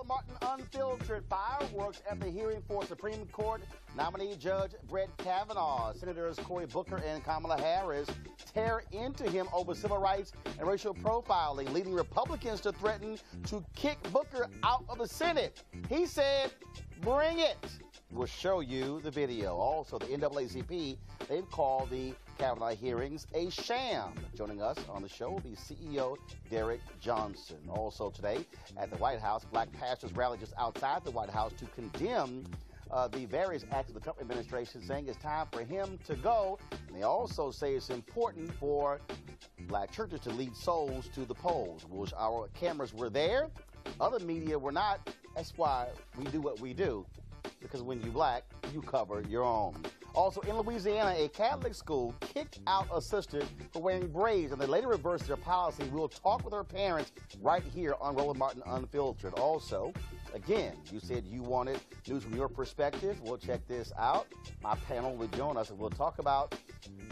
Roland Martin Unfiltered. Fireworks at the hearing for Supreme Court nominee Judge Brett Kavanaugh. Senators Cory Booker and Kamala Harris tear into him over civil rights and racial profiling, leading Republicans to threaten to kick Booker out of the Senate. He said, "Bring it." We'll show you the video. Also, the NAACP, they've called the Kavanaugh hearings a sham. Joining us on the show will be CEO Derek Johnson. Also today at the White House, black pastors rallied just outside the White House to condemn the various acts of the Trump administration, saying it's time for him to go. And they also say it's important for black churches to lead souls to the polls. Which our cameras were there, other media were not. That's why we do what we do, because when you black, you cover your own. Also in Louisiana, a Catholic school kicked out a sister for wearing braids, and they later reversed their policy. We'll talk with her parents right here on Roland Martin Unfiltered. Also, again, you said you wanted news from your perspective. We'll check this out. My panel will join us, and we'll talk about,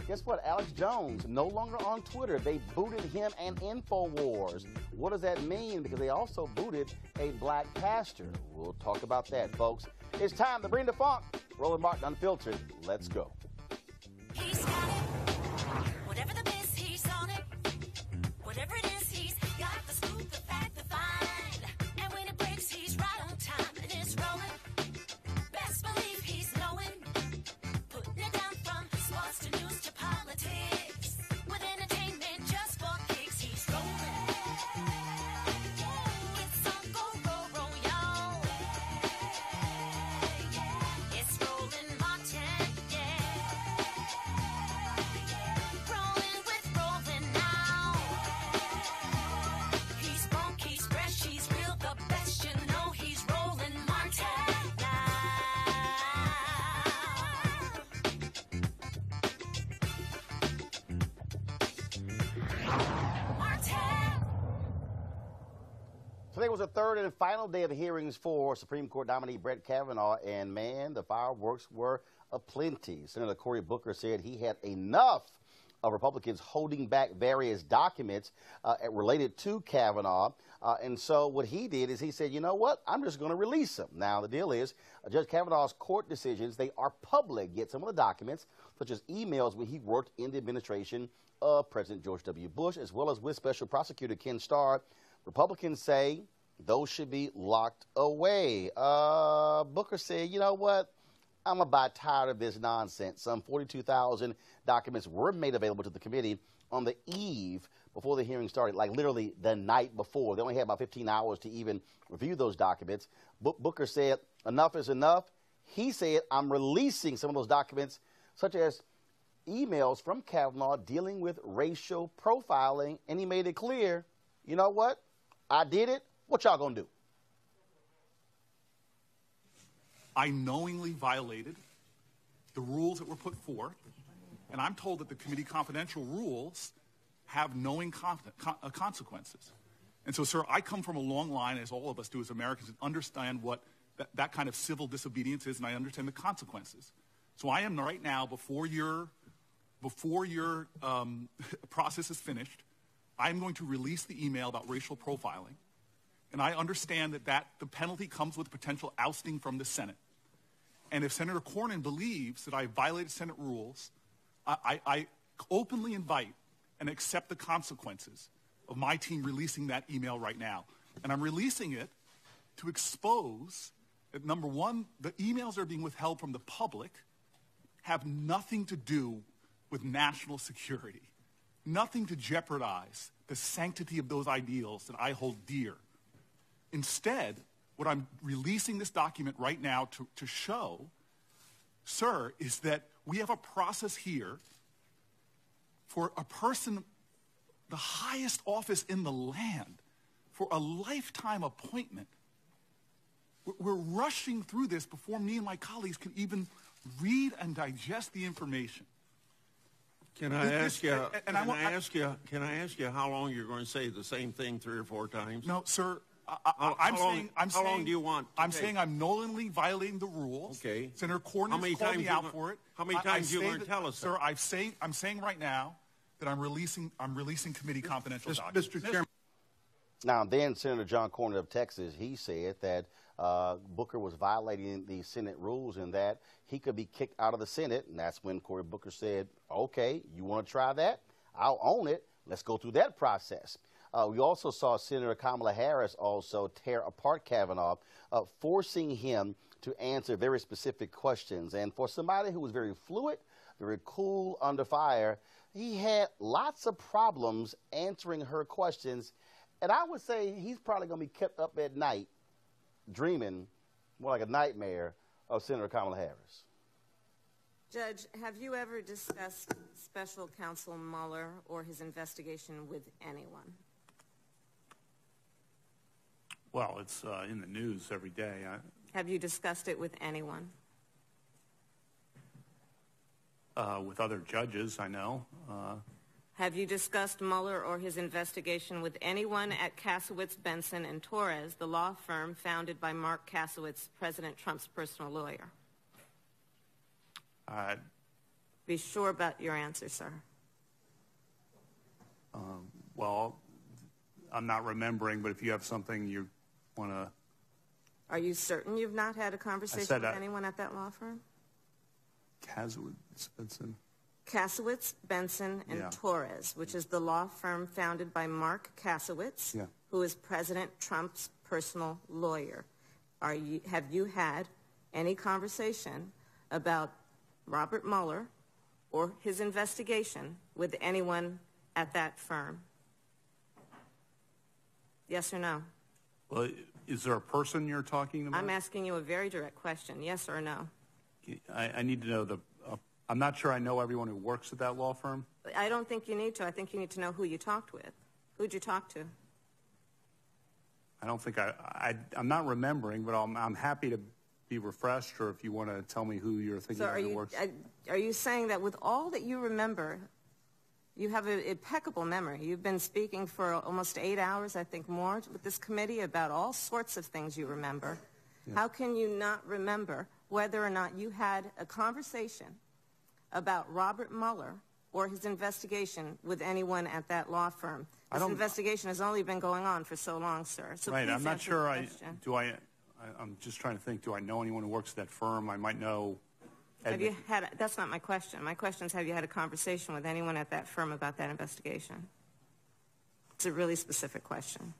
guess what, Alex Jones, no longer on Twitter. They booted him and InfoWars. What does that mean? Because they also booted a black pastor. We'll talk about that, folks. It's time to bring the funk. Roland Martin Unfiltered. Let's go. He's got it. Whatever the miss, he's on it. Whatever it is, he's got the scoop, the fact, the find. And when it breaks, he's right on time and it's rolling. Best believe he's knowing. Putting it down from sports to news to politics. With entertainment just for kicks, he's rolling. It's on go, roll, roll, y'all. It's Roland Martin, yeah. Rolling with Roland now. He's funk, he's fresh, he's real, the best, you know he's Roland Martin now. Martin. Today was the third and final day of the hearings for Supreme Court nominee Brett Kavanaugh, and man, the fireworks were aplenty. Senator Cory Booker said he had enough of Republicans holding back various documents related to Kavanaugh. And so what he did is he said, you know what, I'm just going to release them. Now, the deal is Judge Kavanaugh's court decisions, they are public, yet some of the documents, such as emails when he worked in the administration of President George W. Bush, as well as with Special Prosecutor Ken Starr, Republicans say those should be locked away. Booker said, you know what? I'm about tired of this nonsense. Some 42,000 documents were made available to the committee on the eve before the hearing started, like literally the night before. They only had about 15 hours to even review those documents. Booker said, enough is enough. He said, I'm releasing some of those documents, such as emails from Kavanaugh dealing with racial profiling, and he made it clear, you know what? I did it. What y'all gonna do? I knowingly violated the rules that were put forth, and I'm told that the committee confidential rules have knowing consequences. And so, sir, I come from a long line, as all of us do as Americans, and understand what that kind of civil disobedience is, and I understand the consequences. So I am right now, before your process is finished, I am going to release the email about racial profiling, and I understand that the penalty comes with potential ousting from the Senate. And if Senator Cornyn believes that I violated Senate rules, I openly invite and accept the consequences of my team releasing that email right now. And I'm releasing it to expose that, number one, the emails that are being withheld from the public have nothing to do with national security, nothing to jeopardize the sanctity of those ideals that I hold dear. Instead, what I'm releasing this document right now to show, sir, is that we have a process here for a person, the highest office in the land, for a lifetime appointment. We're rushing through this before me and my colleagues can even read and digest the information. Can I ask you how long you're going to say the same thing 3 or 4 times? No, sir. How long do you want? I'm saying I'm knowingly violating the rules. Okay. Senator Cornyn called me out for it. How many times are you going to tell us? Sir, I'm saying right now that I'm releasing committee confidential documents. Mr. Chairman. Now, then Senator John Cornyn of Texas, he said that Booker was violating the Senate rules and that he could be kicked out of the Senate. And that's when Cory Booker said, okay, you want to try that? I'll own it. Let's go through that process. We also saw Senator Kamala Harris also tear apart Kavanaugh, forcing him to answer very specific questions. And for somebody who was very fluid, very cool under fire, he had lots of problems answering her questions. And I would say he's probably going to be kept up at night dreaming, more like a nightmare, of Senator Kamala Harris. Judge, have you ever discussed Special Counsel Mueller or his investigation with anyone? Well, it's in the news every day. Have you discussed it with anyone? With other judges, I know. Have you discussed Mueller or his investigation with anyone at Kasowitz, Benson, and Torres, the law firm founded by Mark Kasowitz, President Trump's personal lawyer? Be sure about your answer, sir. Well, I'm not remembering, but if you have something you want to... Are you certain you've not had a conversation with anyone at that law firm? Kasowitz, Benson. Kasowitz, Benson, and Torres, which is the law firm founded by Mark Kasowitz, who is President Trump's personal lawyer. Have you had any conversation about Robert Mueller or his investigation with anyone at that firm? Yes or no? Well, is there a person you're talking about? I'm asking you a very direct question, yes or no? I need to know I'm not sure I know everyone who works at that law firm. I don't think you need to. I think you need to know who you talked with. Who'd you talk to? I don't think I'm not remembering, but I'm happy to be refreshed, or if you want to tell me who you're thinking of who works. Are you saying that with all that you remember, you have an impeccable memory? You've been speaking for almost 8 hours, I think more, with this committee about all sorts of things you remember. Yeah. How can you not remember whether or not you had a conversation about Robert Mueller or his investigation with anyone at that law firm? This investigation has only been going on for so long, sir. So right, I'm not sure. I'm just trying to think. Do I know anyone who works at that firm? I might know. That's not my question. My question is, have you had a conversation with anyone at that firm about that investigation? It's a really specific question.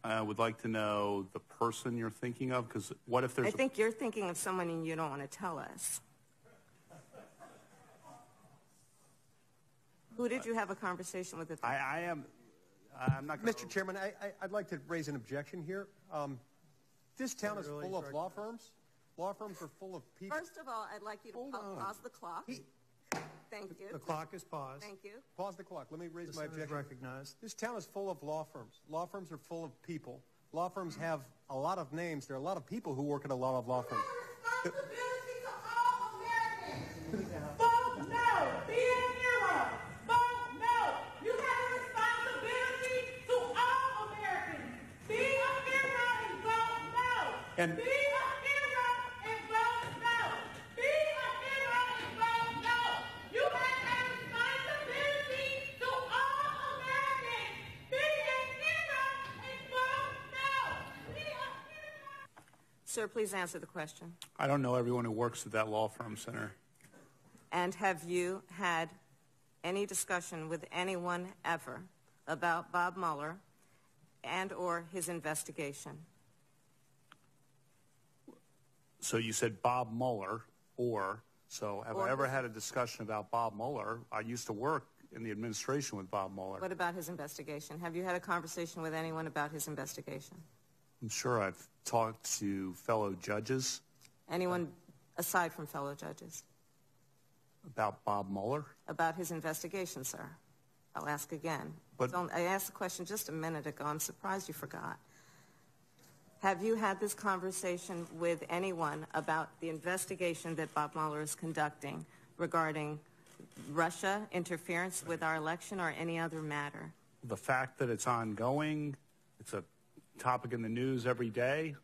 I would like to know the person you're thinking of, because what if there's... I think you're thinking of someone and you don't want to tell us. Who did you have a conversation with? I'm not going to... Mr. Chairman, I'd like to raise an objection here. This town is full of law firms. Law firms are full of people. First of all, I'd like you to pause the clock. Thank you. The clock is paused. Thank you. Pause the clock. Let me raise my objection. Recognized. This town is full of law firms. Law firms are full of people. Law firms have a lot of names. There are a lot of people who work at a lot of law firms. Responsibility to all Americans. Vote no. Be a hero. Vote no. You have a responsibility to all Americans. Be a hero and vote no. And be a hero and vote no. Be a hero and vote no. You have a responsibility to all Americans. Be a hero and vote no. Be a hero. Sir, please answer the question. I don't know everyone who works at that law firm, Senator. And have you had any discussion with anyone ever about Bob Mueller and or his investigation? So you said Bob Mueller, have I ever had a discussion about Bob Mueller? I used to work in the administration with Bob Mueller. What about his investigation? Have you had a conversation with anyone about his investigation? I'm sure I've talked to fellow judges. Anyone aside from fellow judges? About Bob Mueller? About his investigation, sir. I'll ask again. But I asked the question just a minute ago. I'm surprised you forgot. Have you had this conversation with anyone about the investigation that Bob Mueller is conducting regarding Russia interference with our election or any other matter? The fact that it's ongoing, it's a topic in the news every day.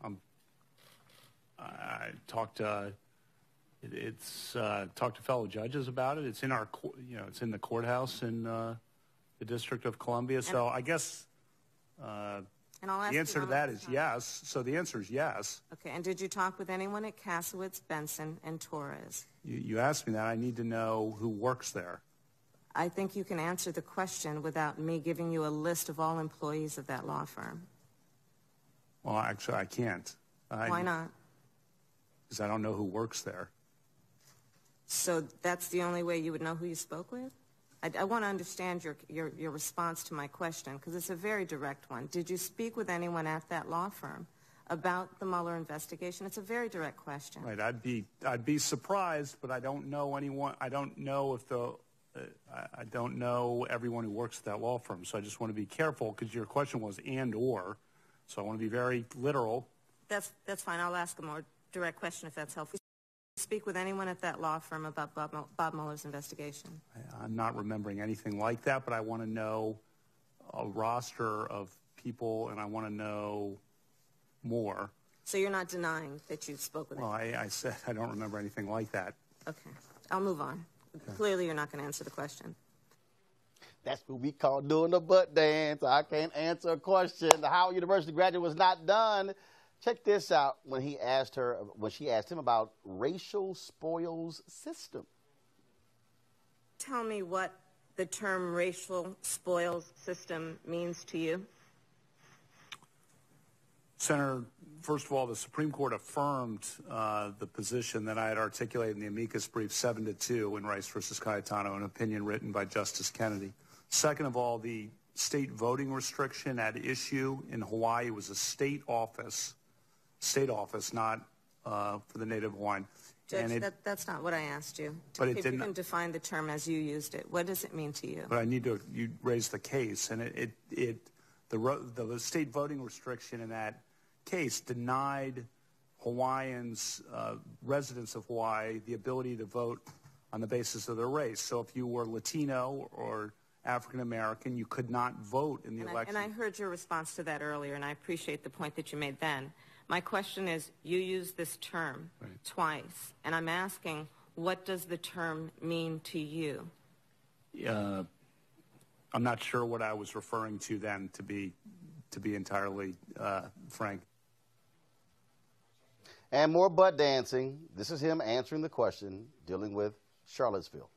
I talked to fellow judges about it. It's in our, it's in the courthouse in the District of Columbia. So I guess And I'll ask The answer to that is yes. So the answer is yes. Okay, and did you talk with anyone at Kasowitz, Benson, and Torres? You asked me that. I need to know who works there. I think you can answer the question without me giving you a list of all employees of that law firm. Well, actually, I can't. Why not? Because I don't know who works there. So that's the only way you would know who you spoke with? I want to understand your response to my question, because it's a very direct one. Did you speak with anyone at that law firm about the Mueller investigation? It's a very direct question. Right. I'd be surprised, but I don't know anyone. I don't know if I don't know everyone who works at that law firm. So I just want to be careful, because your question was and or. So I want to be very literal. That's fine. I'll ask a more direct question if that's helpful. Speak with anyone at that law firm about Bob Mueller's investigation? I'm not remembering anything like that, but I want to know a roster of people, and I want to know more. So you're not denying that you spoke with Well, I said I don't remember anything like that. Okay. I'll move on. Okay. Clearly you're not going to answer the question. That's what we call doing the butt dance. I can't answer a question. The Howard University graduate was not done. Check this out when she asked him about racial spoils system. Tell me what the term racial spoils system means to you. Senator, first of all, the Supreme Court affirmed the position that I had articulated in the amicus brief 7-2 in Rice versus Cayetano, an opinion written by Justice Kennedy. Second of all, the state voting restriction at issue in Hawaii was a state office, not for the Native Hawaiian. Judge, that's not what I asked you. But if you can define the term as you used it, what does it mean to you? But I need to, you raise the case, and the state voting restriction in that case denied Hawaiians, residents of Hawaii, the ability to vote on the basis of their race. So if you were Latino or African American, you could not vote in the election. And I heard your response to that earlier, and I appreciate the point that you made then. My question is, you used this term twice, and I'm asking, what does the term mean to you? I'm not sure what I was referring to then, to be entirely frank. And more butt dancing. This is him answering the question, dealing with Charlottesville.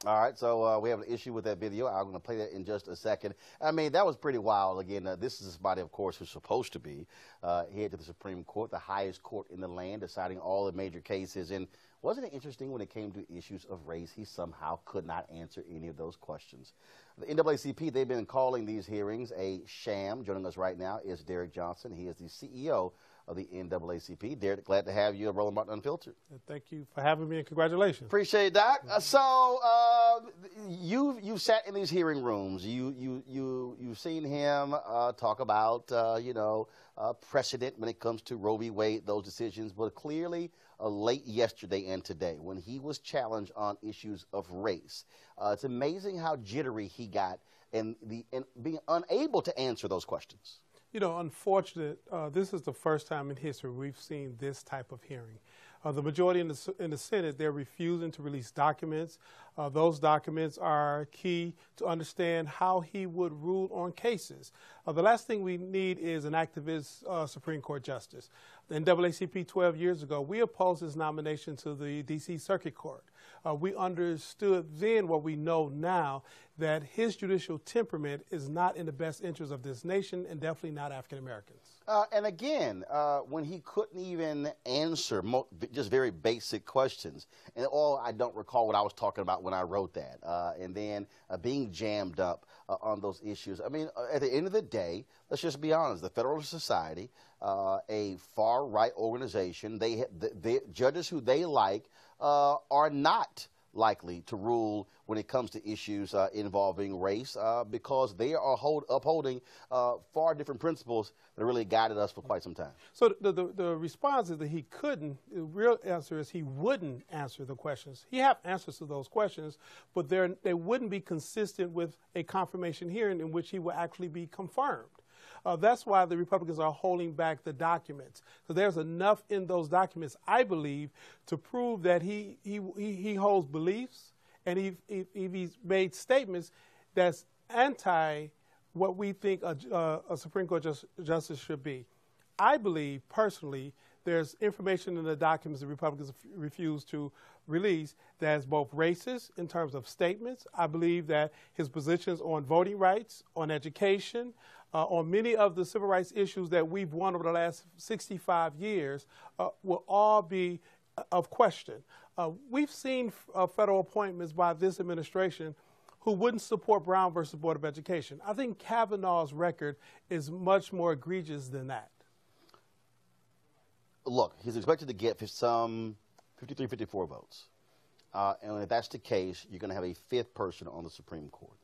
All right, so we have an issue with that video. I'm going to play that in just a second. I mean, that was pretty wild. Again, this is somebody, of course, who's supposed to be head to the Supreme Court, the highest court in the land, deciding all the major cases. And wasn't it interesting when it came to issues of race, he somehow could not answer any of those questions. The NAACP, they've been calling these hearings a sham. Joining us right now is Derek Johnson. He is the CEO of the NAACP. Derek, glad to have you at Roland Martin Unfiltered. Thank you for having me, and congratulations. Appreciate that. You've sat in these hearing rooms. You've seen him talk about precedent when it comes to Roe v. Wade, those decisions. But clearly, late yesterday and today, when he was challenged on issues of race, it's amazing how jittery he got and being unable to answer those questions. You know, unfortunate, this is the first time in history we've seen this type of hearing. The majority in the Senate, they're refusing to release documents. Those documents are key to understand how he would rule on cases. The last thing we need is an activist Supreme Court justice. The NAACP 12 years ago, we opposed his nomination to the D.C. Circuit Court. We understood then what we know now, that his judicial temperament is not in the best interest of this nation and definitely not African Americans. And again, when he couldn't even answer just very basic questions, and I don't recall what I was talking about when I wrote that, and then being jammed up on those issues. I mean, at the end of the day, let's just be honest, the Federalist Society, a far-right organization, the judges who they like are not likely to rule when it comes to issues involving race because they are upholding far different principles that really guided us for quite some time. So the response is that he couldn't. The real answer is he wouldn't answer the questions. He have answers to those questions, but they wouldn't be consistent with a confirmation hearing in which he will actually be confirmed. That's why the Republicans are holding back the documents. So there's enough in those documents, I believe, to prove that he holds beliefs and he's made statements that's anti what we think a Supreme Court justice should be. I believe, personally, there's information in the documents the Republicans refuse to release that is both racist in terms of statements. I believe that his positions on voting rights, on education, on many of the civil rights issues that we've won over the last 65 years will all be of question. We've seen federal appointments by this administration who wouldn't support Brown versus Board of Education. I think Kavanaugh's record is much more egregious than that. Look, he's expected to get some 53, 54 votes. And if that's the case, you're going to have a fifth person on the Supreme Court.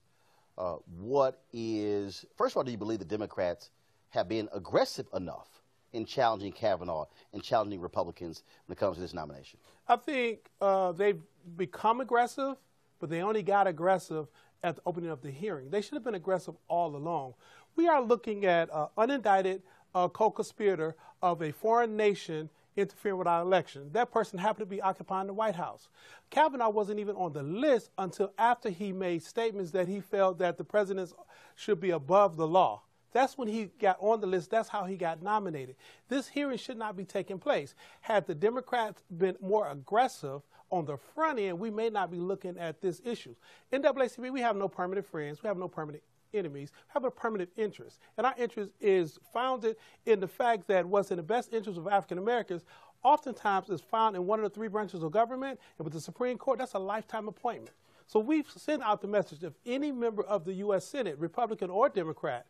First of all, do you believe the Democrats have been aggressive enough in challenging Kavanaugh and challenging Republicans when it comes to this nomination? I think they've become aggressive, but they only got aggressive at the opening of the hearing. They should have been aggressive all along. We are looking at unindicted co-conspirator of a foreign nation interfering with our election. That person happened to be occupying the White House. Kavanaugh wasn't even on the list until after he made statements that he felt that the president should be above the law. That's when he got on the list. That's how he got nominated. This hearing should not be taking place. Had the Democrats been more aggressive on the front end, we may not be looking at this issue. NAACP, we have no permanent friends. We have no permanent enemies. We have a permanent interest. And our interest is founded in the fact that what's in the best interest of African Americans oftentimes is found in one of the three branches of government. And with the Supreme Court, that's a lifetime appointment. So we've sent out the message, if any member of the U.S. Senate, Republican or Democrat,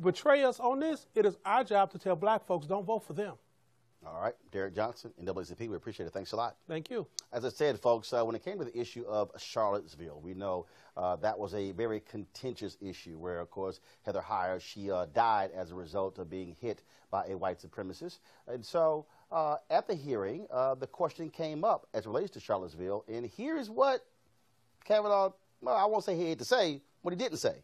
betray us on this, it is our job to tell black folks don't vote for them. All right. Derek Johnson, NAACP, we appreciate it. Thanks a lot. Thank you. As I said, folks, when it came to the issue of Charlottesville, we know that was a very contentious issue where, of course, Heather Heyer, she died as a result of being hit by a white supremacist. And so at the hearing, the question came up as it relates to Charlottesville. And here's what Kavanaugh, well, I won't say he had to say, what he didn't say.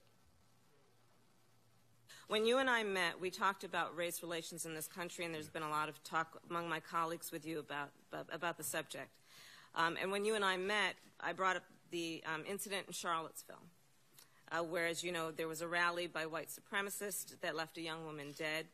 When you and I met, we talked about race relations in this country, and there's been a lot of talk among my colleagues with you about the subject. And when you and I met, I brought up the incident in Charlottesville, where, as you know, there was a rally by white supremacists that left a young woman dead.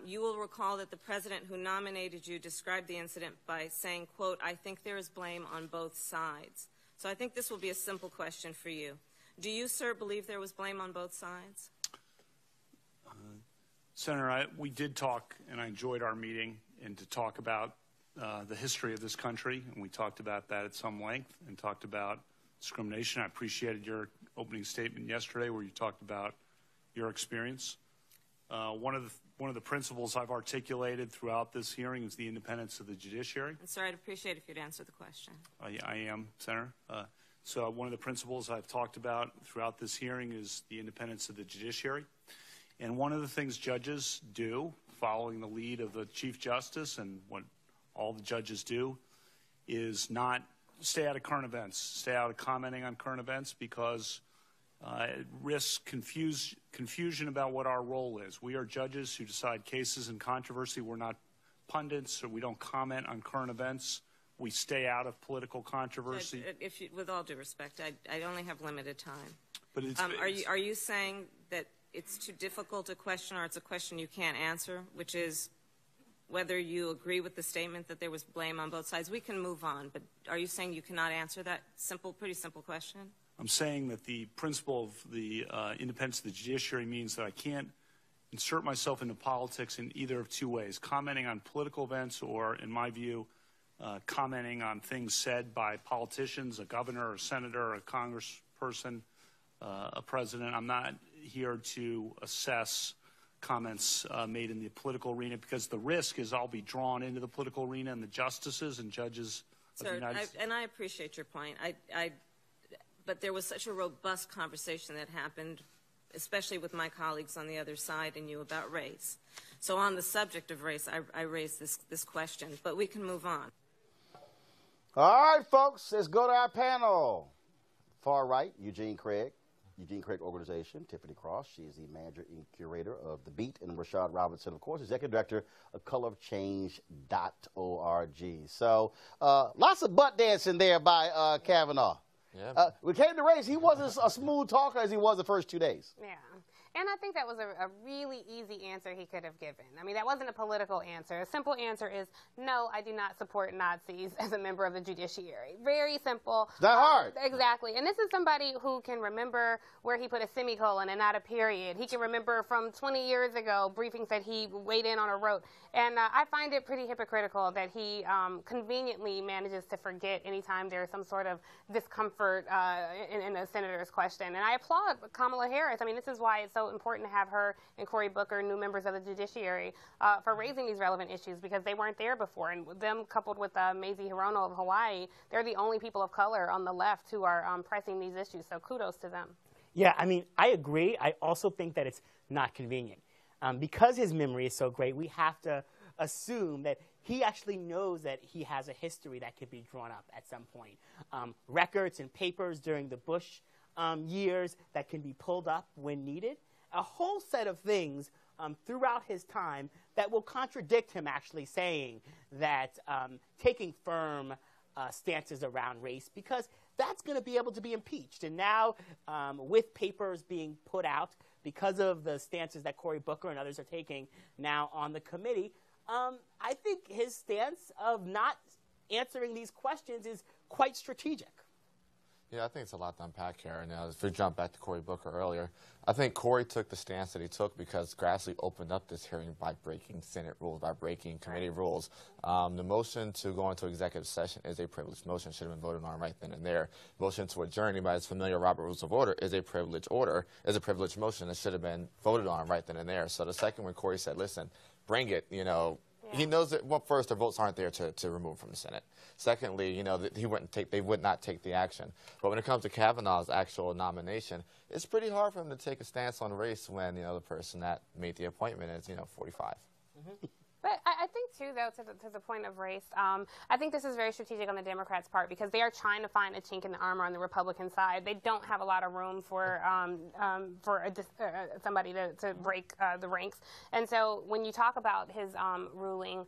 You will recall that the president who nominated you described the incident by saying, quote, "I think there is blame on both sides." So I think this will be a simple question for you. Do you, sir, believe there was blame on both sides? Senator, we did talk, and I enjoyed our meeting, and to talk about the history of this country, and we talked about that at some length and talked about discrimination. I appreciated your opening statement yesterday where you talked about your experience. One of the principles I've articulated throughout this hearing is the independence of the judiciary. And sir, I'd appreciate if you'd answer the question. I am, Senator. So one of the principles I've talked about throughout this hearing is the independence of the judiciary. And one of the things judges do, following the lead of the Chief Justice and what all the judges do, is not stay out of current events, stay out of commenting on current events, because it risks confusion about what our role is. We are judges who decide cases and controversy. We're not pundits, or we don't comment on current events. We stay out of political controversy. Judge, with all due respect, I only have limited time. But are you saying that it's too difficult a question, or it's a question you can't answer, which is whether you agree with the statement that there was blame on both sides? We can move on, but are you saying you cannot answer that pretty simple question? I'm saying that the principle of the independence of the judiciary means that I can't insert myself into politics in either of two ways, commenting on political events or, in my view, commenting on things said by politicians, a governor, a senator, a congressperson, a president. I'm not here to assess comments made in the political arena, because the risk is I'll be drawn into the political arena, and the justices and judges of the United States. And I appreciate your point. But there was such a robust conversation that happened, especially with my colleagues on the other side and you, about race. So on the subject of race, I raised this question, but we can move on. All right, folks, let's go to our panel. Far right, Eugene Craig Organization, Tiffany Cross. She is the manager and curator of The Beat, and Rashad Robinson, of course, executive director of colorofchange.org. So lots of butt dancing there by Kavanaugh. Yeah. When it came to race, he wasn't a smooth talker as he was the first 2 days. Yeah. And I think that was a really easy answer he could have given. I mean, that wasn't a political answer. A simple answer is, no, I do not support Nazis as a member of the judiciary. Very simple. It's not hard. Exactly. And this is somebody who can remember where he put a semicolon and not a period. He can remember from 20 years ago briefings that he weighed in on or wrote. And I find it pretty hypocritical that he conveniently manages to forget anytime there's some sort of discomfort in a senator's question. And I applaud Kamala Harris. I mean, this is why it's so important to have her and Cory Booker, new members of the judiciary, for raising these relevant issues, because they weren't there before. And them coupled with Mazie Hirono of Hawaii, they're the only people of color on the left who are pressing these issues. So kudos to them. Yeah, I mean, I agree. I also think that it's not convenient. Because his memory is so great, we have to assume that he actually knows that he has a history that could be drawn up at some point. Records and papers during the Bush years that can be pulled up when needed. A whole set of things throughout his time that will contradict him actually saying that taking firm stances around race, because that's going to be able to be impeached. And now with papers being put out because of the stances that Cory Booker and others are taking now on the committee, I think his stance of not answering these questions is quite strategic. Yeah, I think it's a lot to unpack here. And if we jump back to Cory Booker earlier, I think Cory took the stance that he took because Grassley opened up this hearing by breaking Senate rules, by breaking committee rules. The motion to go into executive session is a privileged motion, should have been voted on right then and there. Motion to adjourn, anybody's familiar with Robert Rules of Order, is a privileged motion that should have been voted on right then and there. So the second when Cory said, listen, bring it, you know, he knows that, well, first, the votes aren't there to remove from the Senate. Secondly, you know, that they would not take the action. But when it comes to Kavanaugh's actual nomination, it's pretty hard for him to take a stance on race when, you know, the person that made the appointment is, you know, 45. Mm-hmm. But I think, too, though, to the point of race, I think this is very strategic on the Democrats' part because they are trying to find a chink in the armor on the Republican side. They don't have a lot of room for somebody to break the ranks. And so when you talk about his ruling,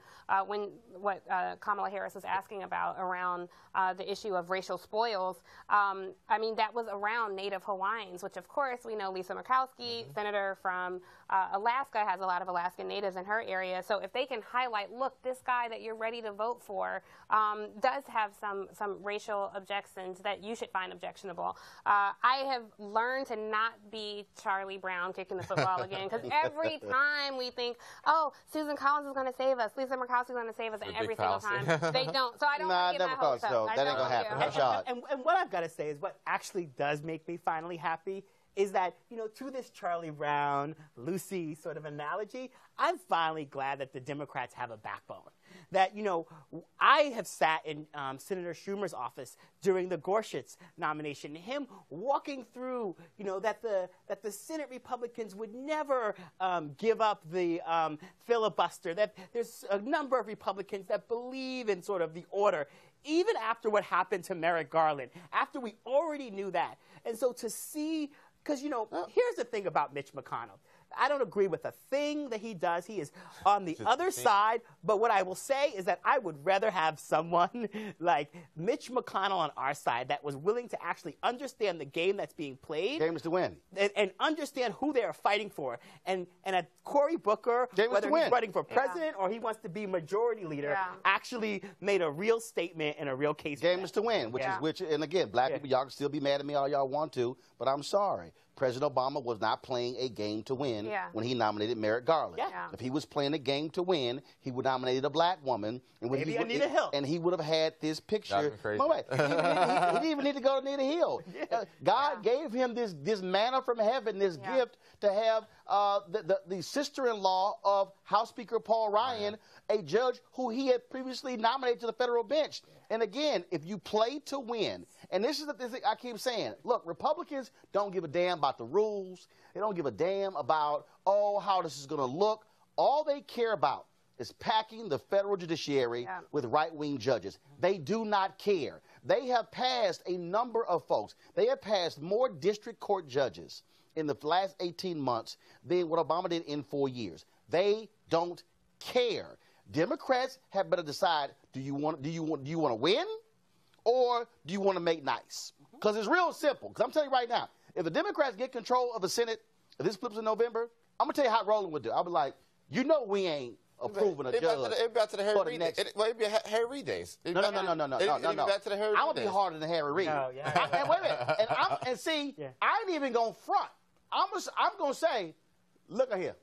what Kamala Harris was asking about around the issue of racial spoils, I mean, that was around Native Hawaiians, which, of course, we know Lisa Murkowski, senator from Alaska, has a lot of Alaskan natives in her area. So if they can highlight, look, this guy that you're ready to vote for does have some racial objections that you should find objectionable. I have learned to not be Charlie Brown kicking the football again, because every time we think, oh, Susan Collins is going to save us, Lisa Murkowski is going to save us, and every single time they don't. So I don't want to get my hopes up. That ain't going to happen. And what I've got to say is what actually does make me finally happy is that, you know, to this Charlie Brown, Lucy sort of analogy, I'm finally glad that the Democrats have a backbone. That, you know, I have sat in Senator Schumer's office during the Gorsuch nomination, him walking through, you know, that the Senate Republicans would never give up the filibuster, that there's a number of Republicans that believe in sort of the order, even after what happened to Merrick Garland, after we already knew that. And so to see, because, you know, here's the thing about Mitch McConnell. I don't agree with a thing that he does. He is on the other side. But what I will say is that I would rather have someone like Mitch McConnell on our side that was willing to actually understand the game that's being played. Game is to win. And understand who they are fighting for. And at Cory Booker, whether he's running for president or he wants to be majority leader, actually made a real statement and a real case. Game is to win, and again, black people, y'all can still be mad at me all y'all want to, but I'm sorry. President Obama was not playing a game to win when he nominated Merrick Garland. If he was playing a game to win, he would have nominated a black woman. And maybe Anita Hill. And he would have had this picture. Crazy. Wait, he didn't even need to go to Anita Hill. God gave him this manna from heaven, this gift to have the sister-in-law of House Speaker Paul Ryan, a judge who he had previously nominated to the federal bench. And again, if you play to win, and this is the thing I keep saying, look, Republicans don't give a damn about the rules. They don't give a damn about, oh, how this is going to look. All they care about is packing the federal judiciary with right-wing judges. They do not care. They have passed a number of folks. They have passed more district court judges in the last 18 months than what Obama did in 4 years. They don't care. Democrats have better decide, do you want to win or do you want to make nice? Because it's real simple. Because I'm telling you right now, if the Democrats get control of the Senate, if this flips in November, I'm going to tell you how Roland would do. I'll be like, we ain't approving a judge. It'd be back to the Harry Reid days. It'd be Harry Reid days. No. It'd be back to the Harry Reid days. I'm going to be harder than Harry Reid. No, yeah. And wait a minute. And see, I ain't even going to front. I'm going to say, look at here.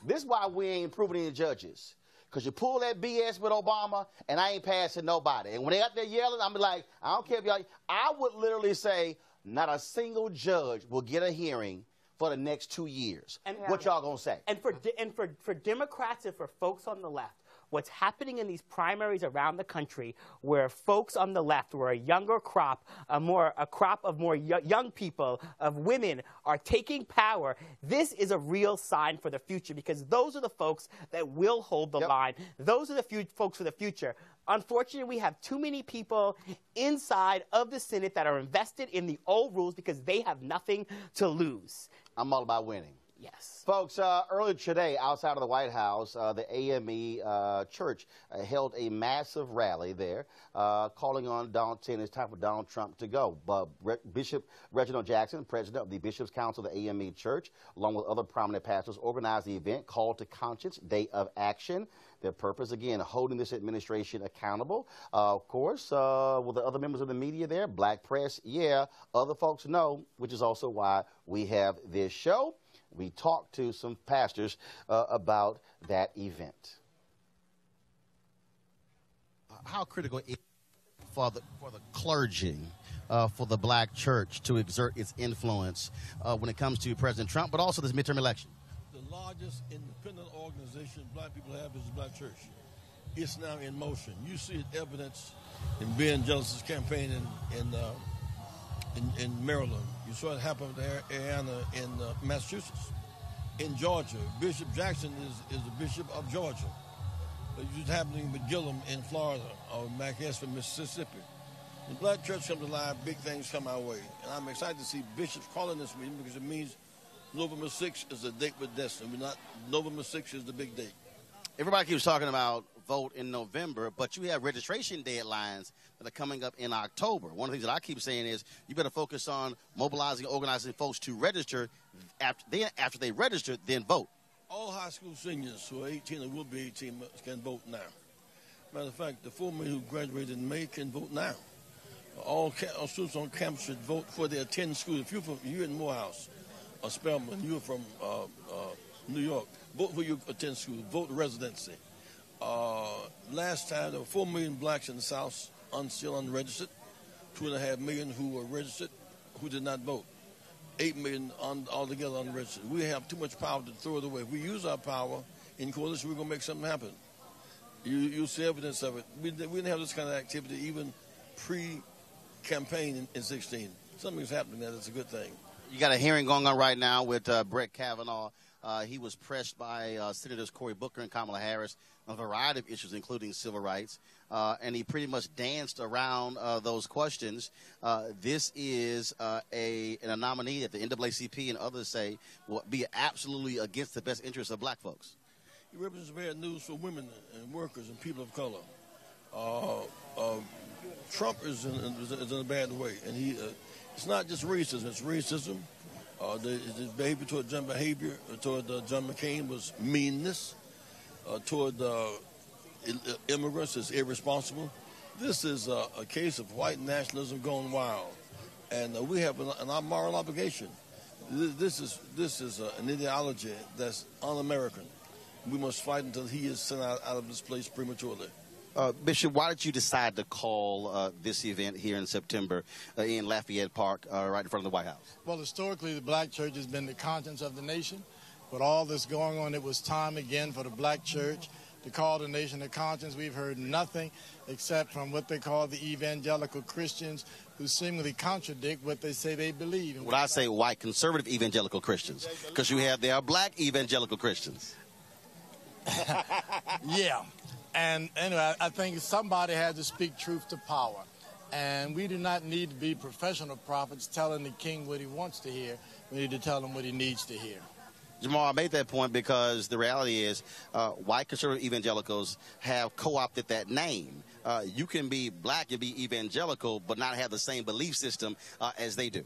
This is why we ain't improving any judges. Because you pull that BS with Obama, and I ain't passing nobody. And when they out there yelling, I'm like, I don't care if y'all. I would literally say, not a single judge will get a hearing for the next 2 years. And what y'all gonna say? And for Democrats and for folks on the left, what's happening in these primaries around the country, where folks on the left, where a younger crop, a crop of more young people, of women, are taking power, this is a real sign for the future, because those are the folks that will hold the line. Those are the folks for the future. Unfortunately, we have too many people inside of the Senate that are invested in the old rules because they have nothing to lose. I'm all about winning. Yes. Folks, earlier today, outside of the White House, the AME Church held a massive rally there, calling on it's time for Donald Trump to go. Bishop Reginald Jackson, president of the Bishops' Council of the AME Church, along with other prominent pastors, organized the event called to Conscience Day of Action. Their purpose, again, holding this administration accountable. Of course, with the other members of the media there, black press, other folks know, which is also why we have this show. We talked to some pastors about that event. How critical is it for the clergy, for the black church to exert its influence when it comes to President Trump, but also this midterm election? The largest independent organization black people have is the black church. It's now in motion. You see it evidenced in Ben Jealous's campaign in Maryland. You saw it happen with Ariana in Massachusetts. In Georgia, Bishop Jackson is the Bishop of Georgia. It's happening with Gillum in Florida, or McHess from Mississippi. The black church comes alive, big things come our way. And I'm excited to see bishops calling this meeting, because it means November 6th is a date with destiny. November 6th is the big date. Everybody keeps talking about vote in November, but you have registration deadlines that are coming up in October. One of the things that I keep saying is you better focus on mobilizing, organizing folks to register. After they register, then vote. All high school seniors who are 18 or will be 18 can vote now. Matter of fact, the 4 million who graduated in May can vote now. All students on campus should vote before they attend school. If you're in Morehouse or Spelman, you're from New York, vote where you attend school, vote residency. Last time, there were 4 million blacks in the South still unregistered, 2.5 million who were registered who did not vote, 8 million altogether unregistered. We have too much power to throw it away. If we use our power in coalition, we're going to make something happen. You'll see evidence of it. We didn't have this kind of activity even pre-campaign in 16. Something's happening there that's a good thing. You got a hearing going on right now with Brett Kavanaugh. He was pressed by Senators Cory Booker and Kamala Harris on a variety of issues, including civil rights, and he pretty much danced around those questions. This is a nominee that the NAACP and others say will be absolutely against the best interests of black folks. He represents bad news for women and workers and people of color. Trump is in a bad way, and it's not just racism, it's racism. His behavior toward John McCain was meanness. Toward immigrants is irresponsible. This is a case of white nationalism gone wild, and we have an moral obligation. This is an ideology that's un-American. We must fight until he is sent out of this place prematurely. Bishop, why did you decide to call this event here in September in Lafayette Park, right in front of the White House? Well, historically, the black church has been the conscience of the nation. With all this going on, it was time again for the black church to call the nation to conscience. We've heard nothing except from what they call the evangelical Christians, who seemingly contradict what they say they believe. And when I say white conservative evangelical Christians, because there are black evangelical Christians. Yeah. And anyway, I think somebody had to speak truth to power. And we do not need to be professional prophets telling the king what he wants to hear. We need to tell him what he needs to hear. Jamal, I made that point because the reality is white conservative evangelicals have co-opted that name. You can be black and be evangelical, but not have the same belief system as they do.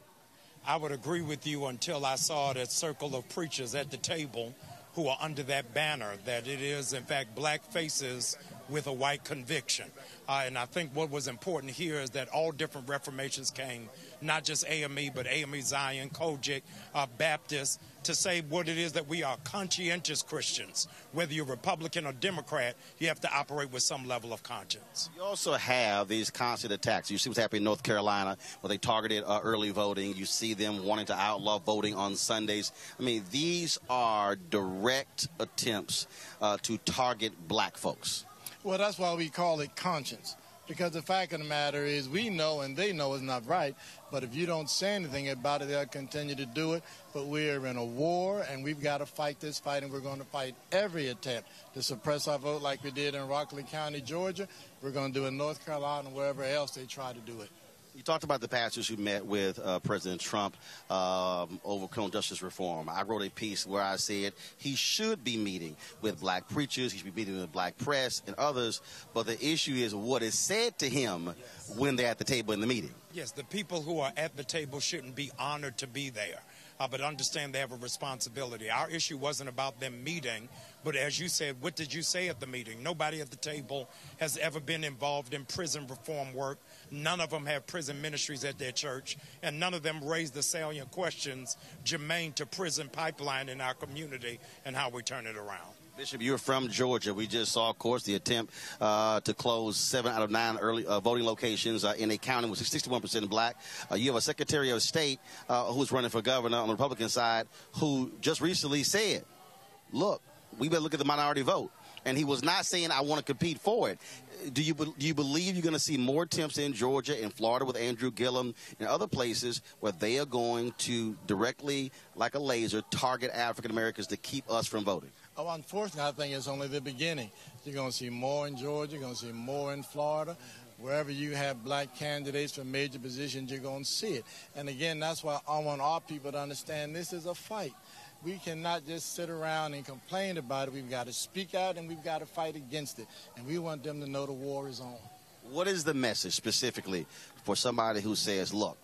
I would agree with you until I saw that circle of preachers at the table who are under that banner, that it is, in fact, black faces with a white conviction. And I think what was important here is that all different reformations came, not just AME, but AME Zion, Kojic, Baptist, to say what it is that we are conscientious Christians. Whether you're Republican or Democrat, you have to operate with some level of conscience. You also have these constant attacks. You see what's happening in North Carolina, where they targeted early voting. You see them wanting to outlaw voting on Sundays. I mean, these are direct attempts to target black folks. Well, that's why we call it conscience. Because the fact of the matter is we know and they know it's not right, but if you don't say anything about it, they'll continue to do it. But we're in a war, and we've got to fight this fight, and we're going to fight every attempt to suppress our vote like we did in Rockland County, Georgia. We're going to do it in North Carolina and wherever else they try to do it. You talked about the pastors who met with President Trump over criminal justice reform. I wrote a piece where I said he should be meeting with black preachers, he should be meeting with black press and others, but the issue is what is said to him when they're at the table in the meeting. Yes, the people who are at the table shouldn't be honored to be there, but understand they have a responsibility. Our issue wasn't about them meeting, but as you said, what did you say at the meeting? Nobody at the table has ever been involved in prison reform work. None of them have prison ministries at their church, and none of them raised the salient questions germane to prison pipeline in our community and how we turn it around. Bishop, you're from Georgia. We just saw, of course, the attempt to close 7 out of 9 early voting locations in a county with 61% black. You have a Secretary of State who's running for governor on the Republican side who just recently said, look, we better look at the minority vote. And he was not saying I want to compete for it. Do you believe you're going to see more attempts in Georgia and Florida with Andrew Gillum and other places where they are going to directly, like a laser, target African Americans to keep us from voting? Oh, unfortunately, I think it's only the beginning. You're going to see more in Georgia. You're going to see more in Florida. Wherever you have black candidates for major positions, you're going to see it. And again, that's why I want our people to understand this is a fight. We cannot just sit around and complain about it. We've got to speak out and we've got to fight against it. And we want them to know the war is on. What is the message specifically for somebody who says, look,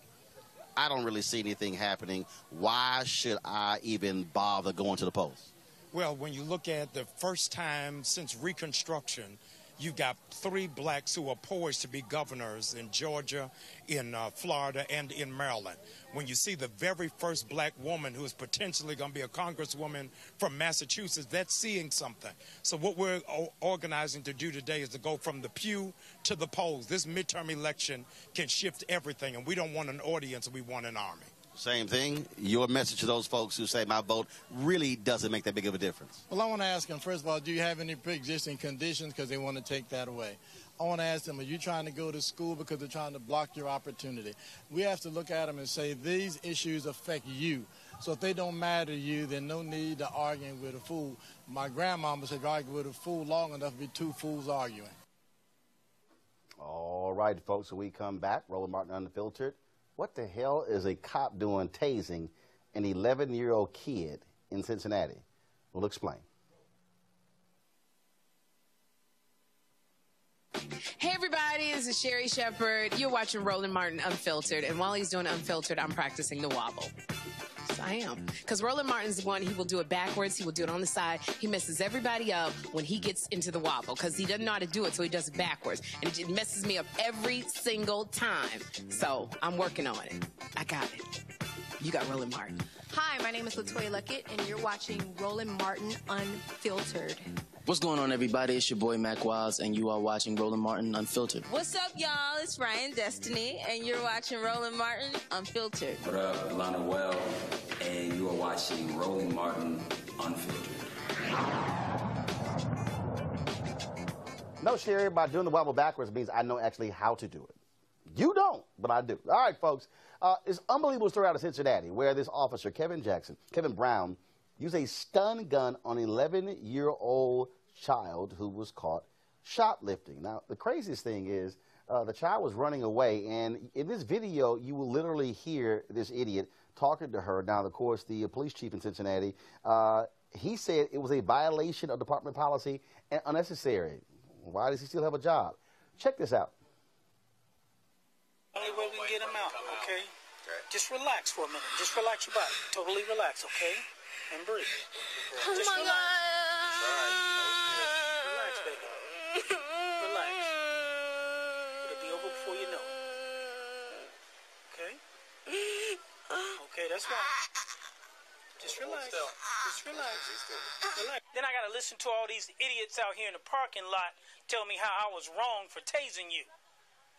I don't really see anything happening. Why should I even bother going to the polls? Well, when you look at the first time since Reconstruction, you've got 3 blacks who are poised to be governors in Georgia, in Florida, and in Maryland. When you see the very first black woman who is potentially going to be a congresswoman from Massachusetts, that's seeing something. So what we're organizing to do today is to go from the pew to the polls. This midterm election can shift everything, and we don't want an audience, we want an army. Same thing. Your message to those folks who say my vote really doesn't make that big of a difference. Well, I want to ask them, first of all, do you have any pre-existing conditions because they want to take that away? I want to ask them, are you trying to go to school because they're trying to block your opportunity? We have to look at them and say these issues affect you. So if they don't matter to you, then no need to argue with a fool. My grandmama said, if you argue with a fool long enough, it'll be 2 fools arguing. All right, folks, so we come back. Roland Martin Unfiltered. What the hell is a cop doing tasing an 11-year-old kid in Cincinnati? We'll explain. Hey everybody, this is Sherry Shepherd. You're watching Roland Martin Unfiltered, and while he's doing Unfiltered, I'm practicing the wobble. Yes, I am. Because Roland Martin's the one, he will do it backwards, he will do it on the side. He messes everybody up when he gets into the wobble, because he doesn't know how to do it, so he does it backwards. And it messes me up every single time. So, I'm working on it. I got it. You got Roland Martin. Hi, my name is Latoya Luckett, and you're watching Roland Martin Unfiltered. What's going on, everybody? It's your boy, Mac Wiles, and you are watching Roland Martin Unfiltered. What's up, y'all? It's Ryan Destiny, and you're watching Roland Martin Unfiltered. What up, Alana Well, and you are watching Roland Martin Unfiltered. No, Sherry, by doing the wobble backwards means I know actually how to do it. You don't, but I do. All right, folks. It's an unbelievable story out of Cincinnati where this officer, Kevin Brown, used a stun gun on an 11-year-old child who was caught shoplifting. Now, the craziest thing is The child was running away, and in this video, you will literally hear this idiot talking to her. Now, of course, the police chief in Cincinnati, he said it was a violation of department policy and unnecessary. Why does he still have a job? Check this out. Only way we can get him out, okay? Just relax for a minute. Just relax your body. Totally relax, okay? And breathe. Oh Just my relax. God. Relax, baby. Relax. It'll be over before you know it. Okay? Okay, that's right. Just relax. Just relax. Relax. Then I gotta listen to all these idiots out here in the parking lot tell me how I was wrong for tasing you.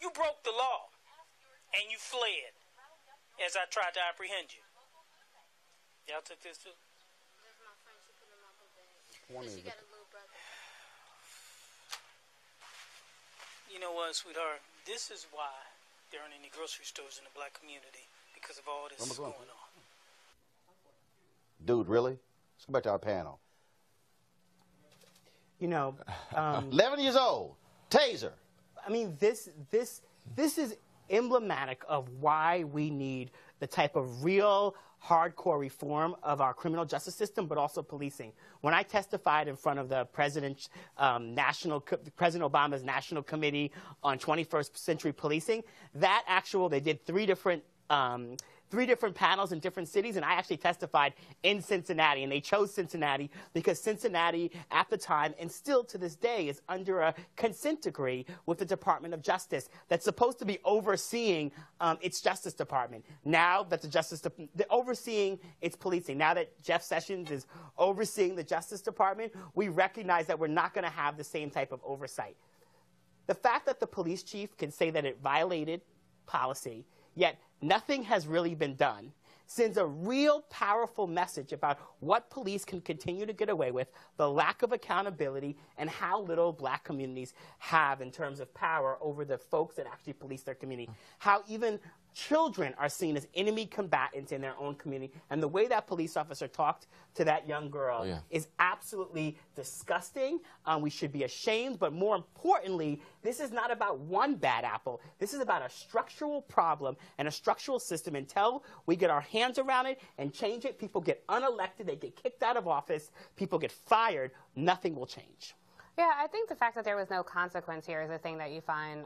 You broke the law. And you fled as I tried to apprehend you. Y'all took this too? You know what, sweetheart? This is why there aren't any grocery stores in the black community, because of all this going on. Dude, really? Let's go back to our panel. You know, 11 years old, taser. I mean, this is emblematic of why we need the type of real hardcore reform of our criminal justice system, but also policing. When I testified in front of the President Obama's National Committee on 21st Century Policing, they did three different panels in different cities, and I actually testified in Cincinnati, and they chose Cincinnati because Cincinnati at the time, and still to this day, is under a consent decree with the Department of Justice that's supposed to be overseeing its Justice Department. Now that overseeing its policing, now that Jeff Sessions is overseeing the Justice Department, we recognize that we're not going to have the same type of oversight. The fact that the police chief can say that it violated policy, yet nothing has really been done, sends a real powerful message about what police can continue to get away with, the lack of accountability, and how little black communities have in terms of power over the folks that actually police their community. How even children are seen as enemy combatants in their own community. And the way that police officer talked to that young girl is absolutely disgusting. We should be ashamed. But more importantly, this is not about one bad apple. This is about a structural problem and a structural system. Until we get our hands around it and change it, people get unelected, they get kicked out of office, people get fired, nothing will change. Yeah, I think the fact that there was no consequence here is a thing that you find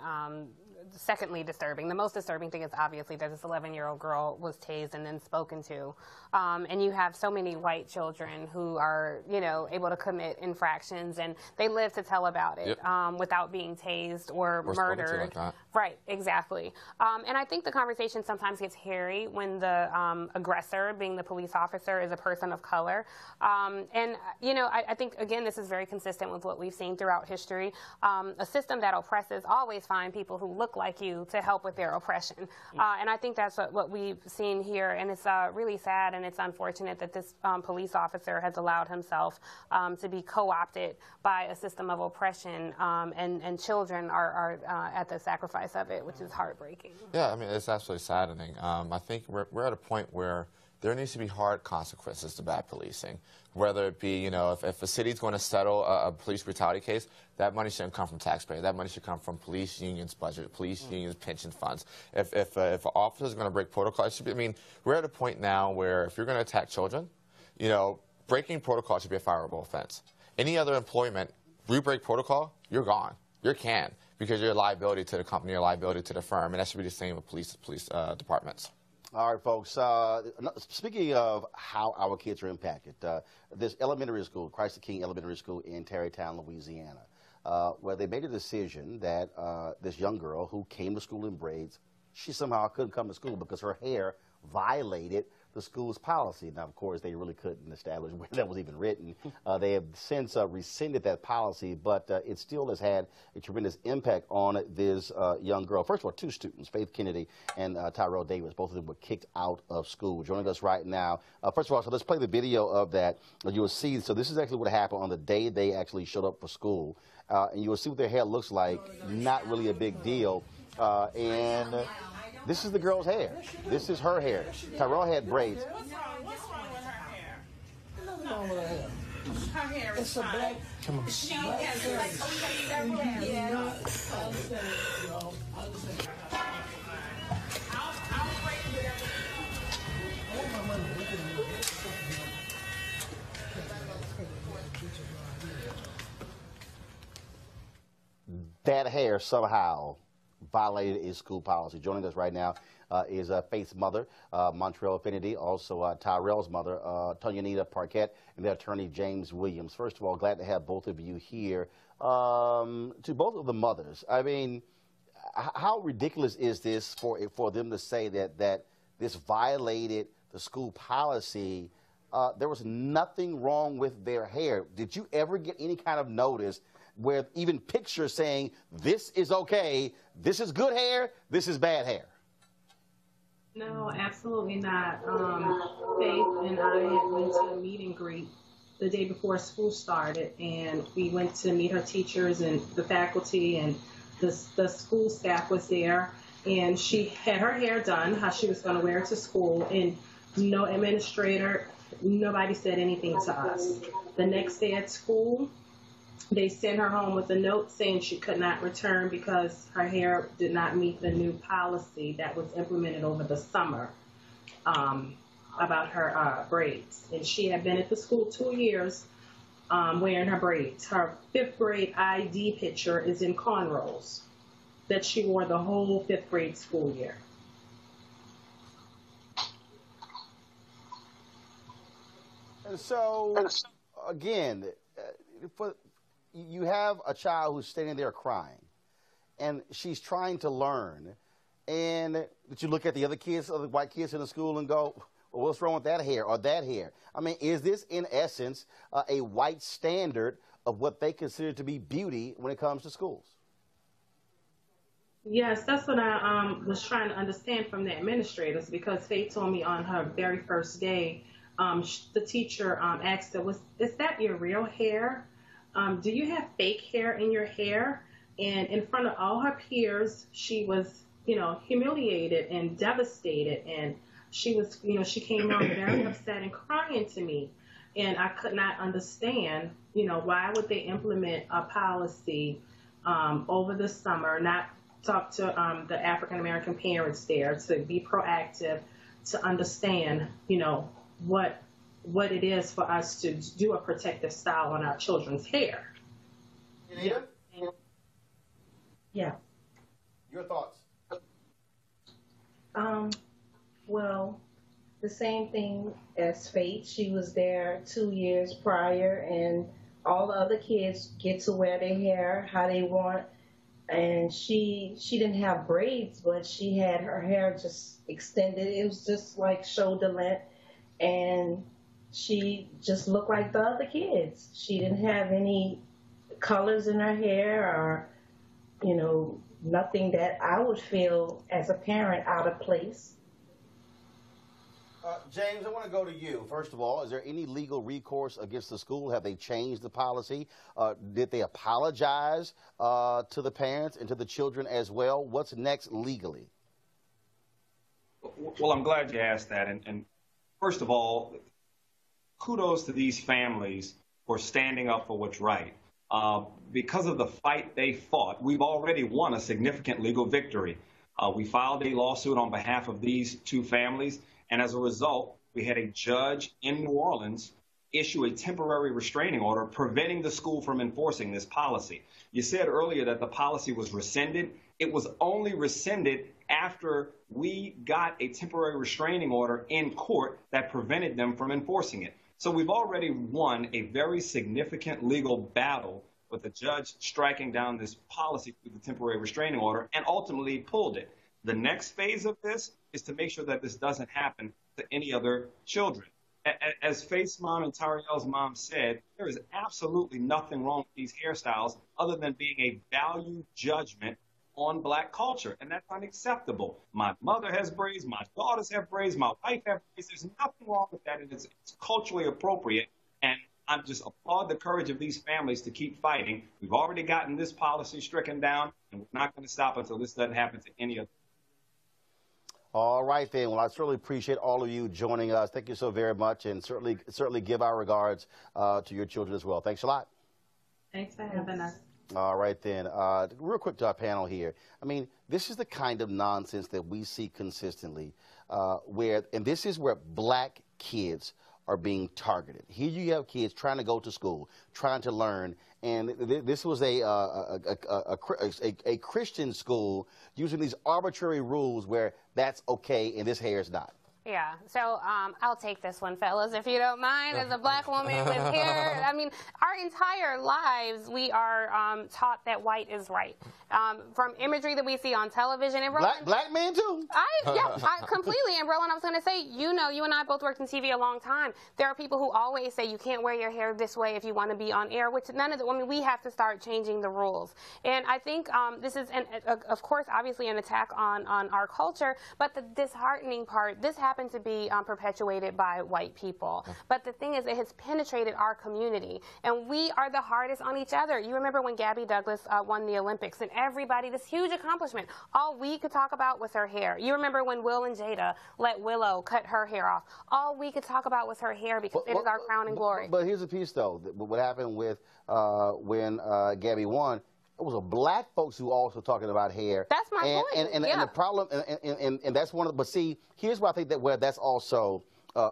secondly disturbing. The most disturbing thing is obviously that this 11-year-old girl was tased and then spoken to. And you have so many white children who are, able to commit infractions, and they live to tell about it without being tased or murdered. Like that. Right, exactly. And I think the conversation sometimes gets hairy when the aggressor, being the police officer, is a person of color. I think, again, this is very consistent with what we've seen throughout history. A system that oppresses always find people who look like you to help with their oppression. And I think that's what we've seen here. And it's really sad and it's unfortunate that this police officer has allowed himself to be co-opted by a system of oppression, and children are at the sacrifice of it, which is heartbreaking. Yeah, I mean, it's absolutely saddening. I think we're at a point where there needs to be hard consequences to bad policing. Whether it be, if a city's going to settle a police brutality case, that money shouldn't come from taxpayers. That money should come from police unions' budget, police unions' pension funds. If an officer is going to break protocol, it should be, we're at a point now where if you're going to attack children, breaking protocol should be a fireable offense. Any other employment, you break protocol, you're gone. You're canned because you're a liability to the company, you're a liability to the firm, and that should be the same with police departments. All right, folks. Speaking of how our kids are impacted, this elementary school, Christ the King Elementary School in Tarrytown, Louisiana, where they made a decision that this young girl who came to school in braids, she somehow couldn't come to school because her hair violated the school's policy. Now, of course, they really couldn't establish where that was even written. They have since rescinded that policy, but it still has had a tremendous impact on this young girl. First of all, two students, Faith Kennedy and Tyrell Davis, both of them were kicked out of school. Joining us right now, first of all, so let's play the video of that. You will see, so this is actually what happened on the day they actually showed up for school. And you will see what their hair looks like, not really a big deal. And this is the girl's hair. This is her hair. Tyrell had braids. What's wrong with her hair? Nothing wrong with her hair. Her hair is fine. Come on. She has like several hairs. I That hair somehow violated his school policy. Joining us right now is Faith's mother, Montrell Affinity, also Tyrell's mother, Tonyanita Parquette, and their attorney, James Williams. First of all, glad to have both of you here. To both of the mothers, I mean, how ridiculous is this for them to say that this violated the school policy? There was nothing wrong with their hair. Did you ever get any kind of notice where even pictures saying this is okay, this is good hair, this is bad hair? No, absolutely not. Faith and I had went to a meet and greet the day before school started, and we went to meet her teachers and the faculty, and the school staff was there, and she had her hair done, how she was going to wear it to school, and no administrator, nobody said anything to us. The next day at school, they sent her home with a note saying she could not return because her hair did not meet the new policy that was implemented over the summer about her braids. And she had been at the school 2 years wearing her braids. Her 5th grade ID picture is in cornrows that she wore the whole 5th grade school year. And so, again, you have a child who's standing there crying, and she's trying to learn. And did you look at the other kids, other white kids in the school, and go, well, what's wrong with that hair or that hair? I mean, is this, in essence, a white standard of what they consider to be beauty when it comes to schools? Yes, that's what I was trying to understand from the administrators, because Faith told me on her very first day, the teacher asked her, is that your real hair? Do you have fake hair in your hair? And in front of all her peers, she was, humiliated and devastated. And she was, she came on very upset and crying to me. And I could not understand, why would they implement a policy over the summer, not talk to the African-American parents there to be proactive, to understand, what it is for us to do a protective style on our children's hair. Yeah. Your thoughts? Well, the same thing as Faith. She was there 2 years prior, and all the other kids get to wear their hair how they want. And she didn't have braids, but she had her hair just extended. It was just like shoulder length, and she just looked like the other kids. She didn't have any colors in her hair or, nothing that I would feel as a parent out of place. James, I want to go to you. First of all, is there any legal recourse against the school? Have they changed the policy? Did they apologize to the parents and to the children as well? What's next legally? Well, I'm glad you asked that. And first of all, kudos to these families for standing up for what's right. Because of the fight they fought, we've already won a significant legal victory. We filed a lawsuit on behalf of these two families, and as a result, we had a judge in New Orleans issue a temporary restraining order preventing the school from enforcing this policy. You said earlier that the policy was rescinded. It was only rescinded after we got a temporary restraining order in court that prevented them from enforcing it. So we've already won a very significant legal battle with the judge striking down this policy through the temporary restraining order and ultimately pulled it. The next phase of this is to make sure that this doesn't happen to any other children. As Faith's mom and Tyrell's mom said, there is absolutely nothing wrong with these hairstyles other than being a value judgment on black culture, and that's unacceptable. My mother has braids, my daughters have braids, my wife has braids. There's nothing wrong with that, and it's culturally appropriate, and I just applaud the courage of these families to keep fighting. We've already gotten this policy stricken down, and we're not going to stop until this doesn't happen to any other. All right, then. Well, I certainly appreciate all of you joining us. Thank you so very much, and certainly give our regards to your children as well. Thanks a lot. Thanks for having us. All right, then. Real quick to our panel here. I mean, this is the kind of nonsense that we see consistently, and this is where black kids are being targeted. Here you have kids trying to go to school, trying to learn, and this was a Christian school using these arbitrary rules where that's okay and this hair is not. Yeah, so I'll take this one, fellas, if you don't mind. As a black woman with hair, I mean, our entire lives, we are taught that white is right. From imagery that we see on television. And Roland, black men, too? Completely. And Roland, I was going to say, you know, you and I both worked in TV a long time. There are people who always say you can't wear your hair this way if you want to be on air, which none of the, I mean, we have to start changing the rules. And I think this is, of course, obviously an attack on our culture, but the disheartening part, this happened to be perpetuated by white people. But the thing is, it has penetrated our community, and we are the hardest on each other. You remember when Gabby Douglas won the Olympics, and everybody, this huge accomplishment, all we could talk about was her hair. You remember when Will and Jada let Willow cut her hair off. All we could talk about was her hair because it is our crown and glory. But here's the piece, though. What happened with when Gabby won, it was a black folks who also talking about hair. That's my point. And the problem, and that's one of the, but see, here's where I think that where that's also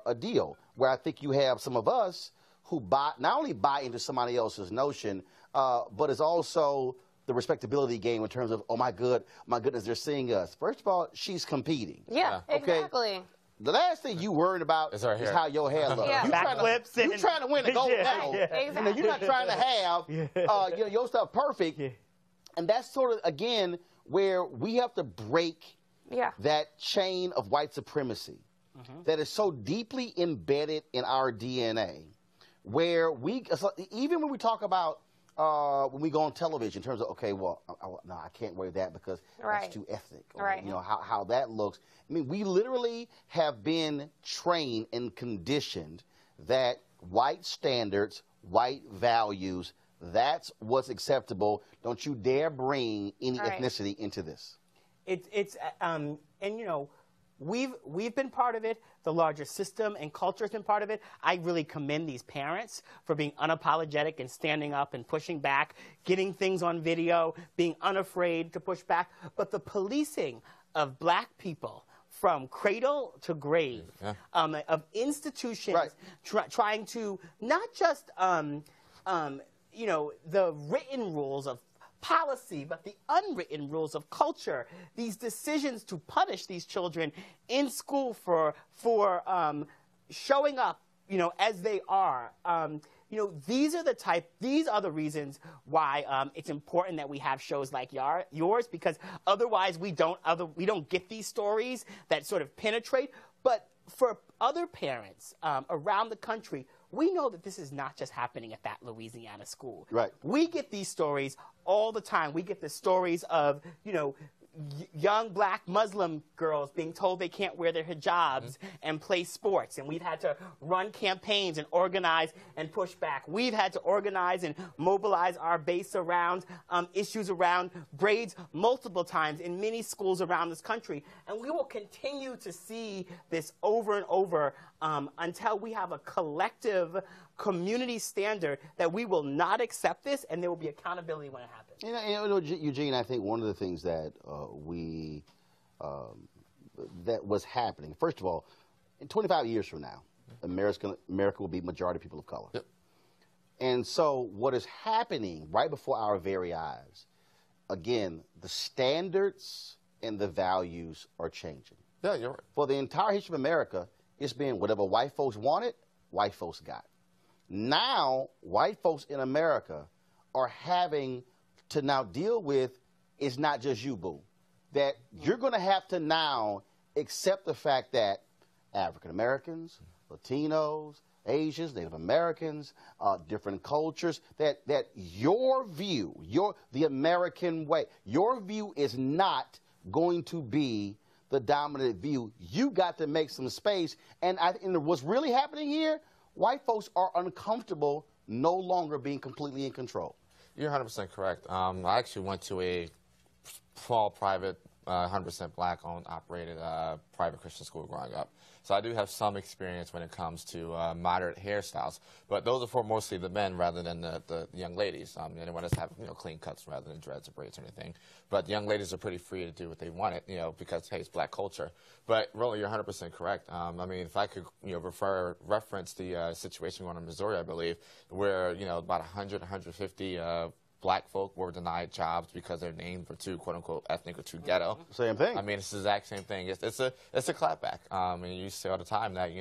a deal, where I think you have some of us who not only buy into somebody else's notion, but it's also the respectability game in terms of, oh my goodness, they're seeing us. First of all, she's competing. Yeah, okay? Exactly. The last thing you worried about is how your hair looks. Yeah. You're trying to win the gold medal. Exactly. You're not trying to have your stuff perfect. And that's sort of, again, where we have to break that chain of white supremacy that is so deeply embedded in our DNA, where even when we talk about when we go on television in terms of, okay, well, no, I can't wear that because that's too ethnic. Or, you know, how that looks. I mean, we literally have been trained and conditioned that white standards, white values, that's what's acceptable. Don't you dare bring any ethnicity into this. And you know, we've been part of it. The larger system and culture has been part of it. I really commend these parents for being unapologetic and standing up and pushing back, getting things on video, being unafraid to push back. But the policing of black people from cradle to grave, of institutions trying to not just you know, the written rules of policy, but the unwritten rules of culture, these decisions to punish these children in school for showing up, you know, as they are. You know, these are the reasons why it's important that we have shows like yours, because otherwise we don't get these stories that sort of penetrate. But for other parents around the country, we know that this is not just happening at that Louisiana school. Right. We get these stories all the time. We get the stories of, you know, young black Muslim girls being told they can't wear their hijabs and play sports. And we've had to run campaigns and organize and push back. We've had to organize and mobilize our base around issues around braids multiple times in many schools around this country. And we will continue to see this over and over until we have a collective community standard that we will not accept this, and there will be accountability when it happens. You know, Eugene, I think one of the things that that was happening, first of all, in 25 years from now, America will be majority people of color. Yep. And so what is happening right before our very eyes, again, the standards and the values are changing. Yeah, you're right. For the entire history of America, it's been whatever white folks wanted, white folks got. Now, white folks in America are having to now deal with, it's not just you, boo. That you're going to have to now accept the fact that African Americans, Latinos, Asians, Native Americans, different cultures, that your view, the American way, your view is not going to be the dominant view. You got to make some space. And what's really happening here, white folks are uncomfortable no longer being completely in control. You're 100% correct. I actually went to a small private 100% black-owned, operated private Christian school growing up. So I do have some experience when it comes to moderate hairstyles, but those are for mostly the men rather than the young ladies. Anyone else have clean cuts rather than dreads or braids or anything. But the young ladies are pretty free to do what they want, because hey, it's black culture. But Roland, you're 100% correct. I mean, if I could reference the situation going on in Missouri, I believe, where about 100, 150 black folk were denied jobs because their names were too, quote unquote, ethnic or too ghetto. Same thing. I mean, it's the exact same thing. It's a clapback. And you say all the time that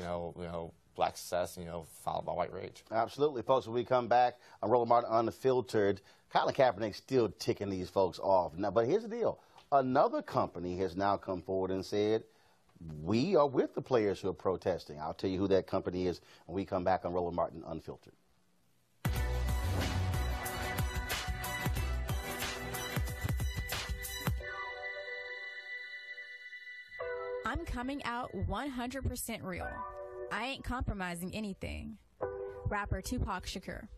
black success, followed by white rage. Absolutely, folks. When we come back on Roland Martin Unfiltered, Colin Kaepernick's still ticking these folks off. Now, but here's the deal: another company has now come forward and said, we are with the players who are protesting. I'll tell you who that company is when we come back on Roland Martin Unfiltered. I'm coming out 100% real. I ain't compromising anything. Rapper Tupac Shakur.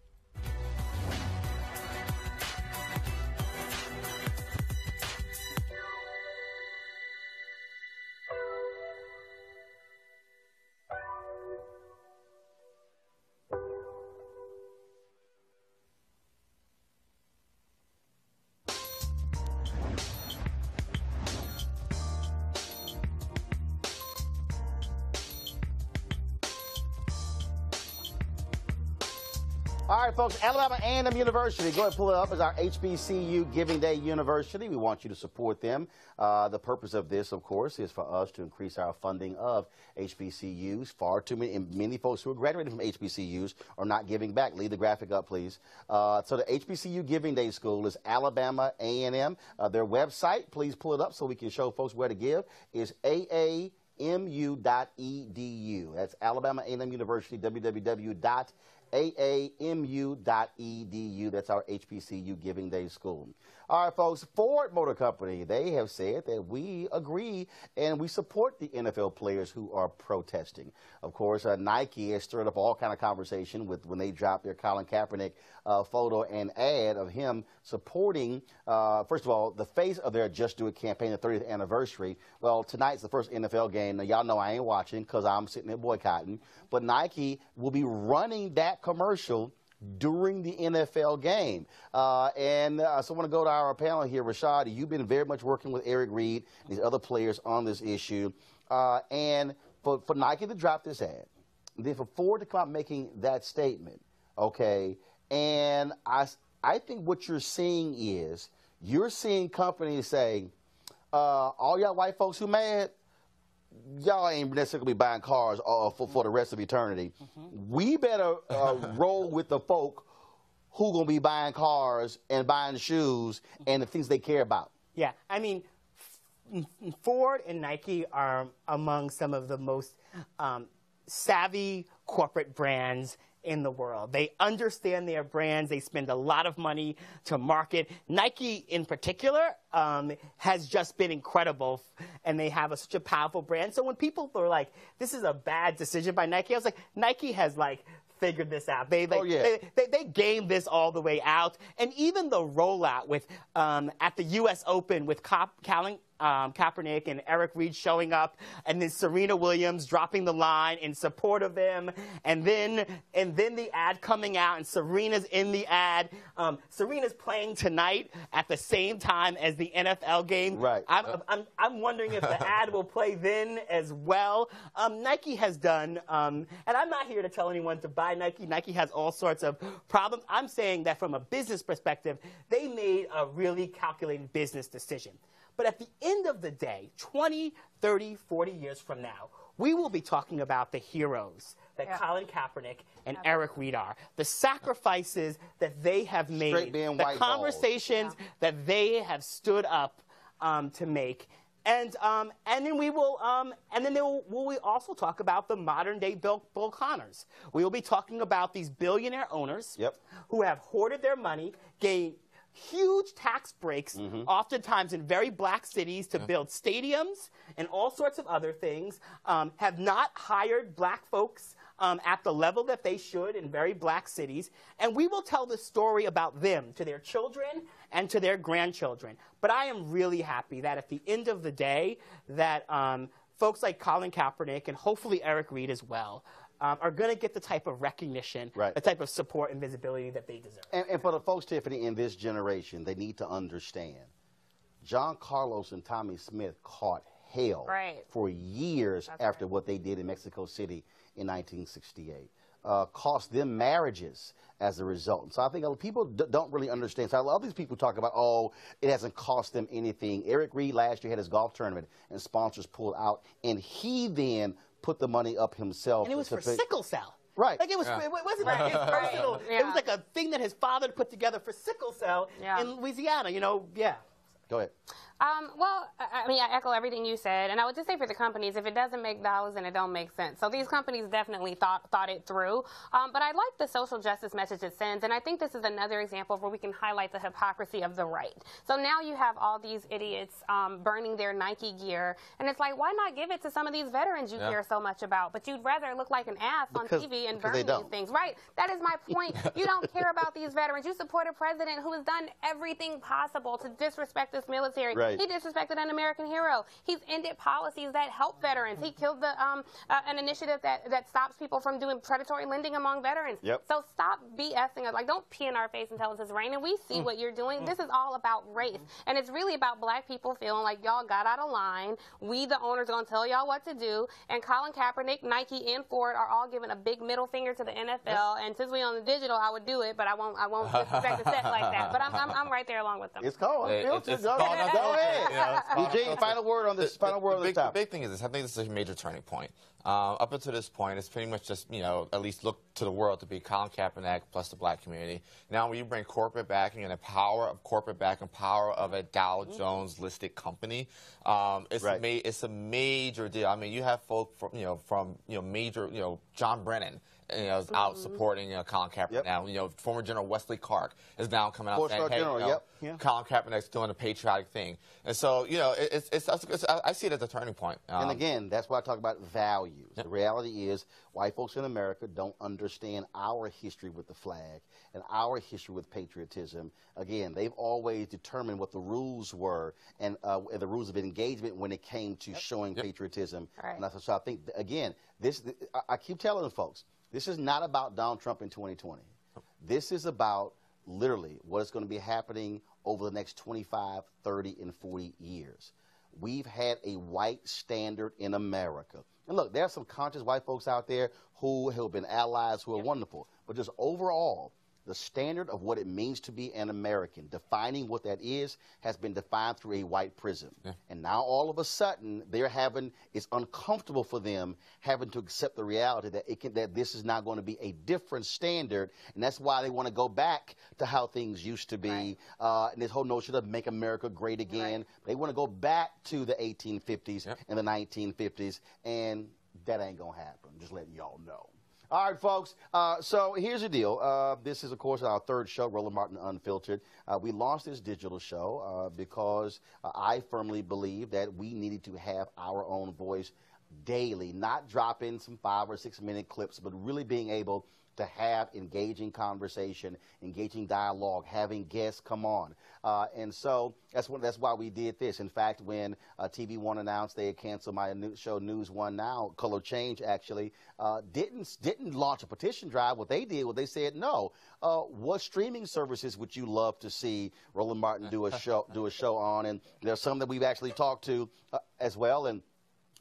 All right, folks, Alabama A&M University, go ahead and pull it up as our HBCU Giving Day University. We want you to support them. The purpose of this, of course, is for us to increase our funding of HBCUs. Far too many folks who are graduating from HBCUs are not giving back. Leave the graphic up, please. So the HBCU Giving Day School is Alabama A&M. Their website, please pull it up so we can show folks where to give, is AAMU.edu. That's Alabama A&M University, www.AAMU.edu. That's our HBCU Giving Day School. All right, folks, Ford Motor Company, they have said that we agree and we support the NFL players who are protesting. Of course, Nike has stirred up all kind of conversation with when they dropped their Colin Kaepernick photo and ad of him supporting, first of all, the face of their Just Do It campaign, the 30th anniversary. Well, tonight's the first NFL game. Now, y'all know I ain't watching because I'm sitting there boycotting. But Nike will be running that commercial during the NFL game. So I want to go to our panel here. Rashad, you've been very much working with Eric Reed and these other players on this issue. And for Nike to drop this ad, then for Ford to come out making that statement, okay, and I think what you're seeing is you're seeing companies say, all y'all white folks who mad, y'all ain't necessarily buying cars for the rest of eternity. We better roll with the folk who going to be buying cars and buying shoes and the things they care about. Yeah, I mean, Ford and Nike are among some of the most savvy corporate brands in the world. They understand their brands. They spend a lot of money to market. Nike, in particular, has just been incredible, and they have such a powerful brand. So when people were like, "This is a bad decision by Nike," I was like, Nike has figured this out. They gamed this all the way out, and even the rollout with at the U.S. Open with Kaepernick and Eric Reed showing up, and then Serena Williams dropping the line in support of them, and then the ad coming out, and Serena's in the ad. Serena's playing tonight at the same time as the NFL game. Right. I'm wondering if the ad will play then as well. Nike has done, and I'm not here to tell anyone to buy Nike. Nike has all sorts of problems. I'm saying that from a business perspective, they made a really calculated business decision. But at the end of the day, 20, 30, 40 years from now, we will be talking about the heroes that Colin Kaepernick and Eric Reed are, the sacrifices that they have made, the conversations that they have stood up to make. And then we will, we also talk about the modern day Bill Connors. We will be talking about these billionaire owners who have hoarded their money, gained huge tax breaks, oftentimes in very black cities, to build stadiums and all sorts of other things, have not hired black folks at the level that they should in very black cities. And we will tell the story about them to their children and to their grandchildren. But I am really happy that at the end of the day that folks like Colin Kaepernick and hopefully Eric Reed as well are going to get the type of recognition, the type of support and visibility that they deserve. And for the folks, Tiffany, in this generation, they need to understand John Carlos and Tommy Smith caught hell for years after what they did in Mexico City in 1968. Cost them marriages as a result. So I think people don't really understand. So I love these people talk about, oh, it hasn't cost them anything. Eric Reed last year had his golf tournament and sponsors pulled out, and he then put the money up himself. And it was for sickle cell. Right. Like it wasn't like his personal. It was like a thing that his father put together for sickle cell in Louisiana. Go ahead. Well, I mean, I echo everything you said, and I would just say for the companies, if it doesn't make dollars, then it don't make sense. So these companies definitely thought it through. But I like the social justice message it sends, and I think this is another example where we can highlight the hypocrisy of the right. So now you have all these idiots burning their Nike gear, and it's like, why not give it to some of these veterans you care so much about? But you'd rather look like an ass on TV and burn these things, right? That is my point. You don't care about these veterans. You support a president who has done everything possible to disrespect this military. Right. He disrespected an American hero. He's ended policies that help veterans. He killed an initiative that stops people from doing predatory lending among veterans. So stop BSing us. Like, don't pee in our face and tell us it's raining. We see what you're doing. This is all about race. And it's really about black people feeling like y'all got out of line. We, the owners, going to tell y'all what to do. And Colin Kaepernick, Nike, and Ford are all giving a big middle finger to the NFL. And since we on the digital, I would do it, but I won't disrespect the set like that. But I'm right there along with them. It's called. Go ahead. Eugene, final word on this. The big thing is this. I think this is a major turning point. Up until this point, it's pretty much just, at least look to the world to be Colin Kaepernick plus the black community. Now, when you bring corporate backing and the power of corporate backing, power of a Dow Jones listed company, it's a major deal. I mean, you have folk from major, John Brennan. Is out supporting Colin Kaepernick now. Former General Wesley Clark is now coming out saying, "Hey, Colin Kaepernick's doing a patriotic thing." And so, I see it as a turning point. And again, that's why I talk about values. The reality is, white folks in America don't understand our history with the flag and our history with patriotism. Again, they've always determined what the rules were and the rules of engagement when it came to showing patriotism. And so I think, again, I keep telling folks, this is not about Donald Trump in 2020. This is about literally what is going to be happening over the next 25, 30, and 40 years. We've had a white standard in America. And look, there are some conscious white folks out there who have been allies who are wonderful. But just overall, the standard of what it means to be an American, defining what that is, has been defined through a white prism. And now all of a sudden, it's uncomfortable for them having to accept the reality that this is not going to be a different standard. And that's why they want to go back to how things used to be. And this whole notion of make America great again. They want to go back to the 1850s and the 1950s. And that ain't going to happen. Just letting y'all know. All right, folks, so here's the deal. This is, of course, our third show, Roland Martin Unfiltered. We launched this digital show because I firmly believe that we needed to have our own voice daily, not drop in some 5 or 6 minute clips, but really being able to have engaging conversation, engaging dialogue, having guests come on. And so that's why we did this. In fact, when TV One announced they had canceled my new show, News One Now, Color Change actually didn't launch a petition drive. What they did was they said, no, what streaming services would you love to see Roland Martin do a show on? And there's some that we've actually talked to as well. And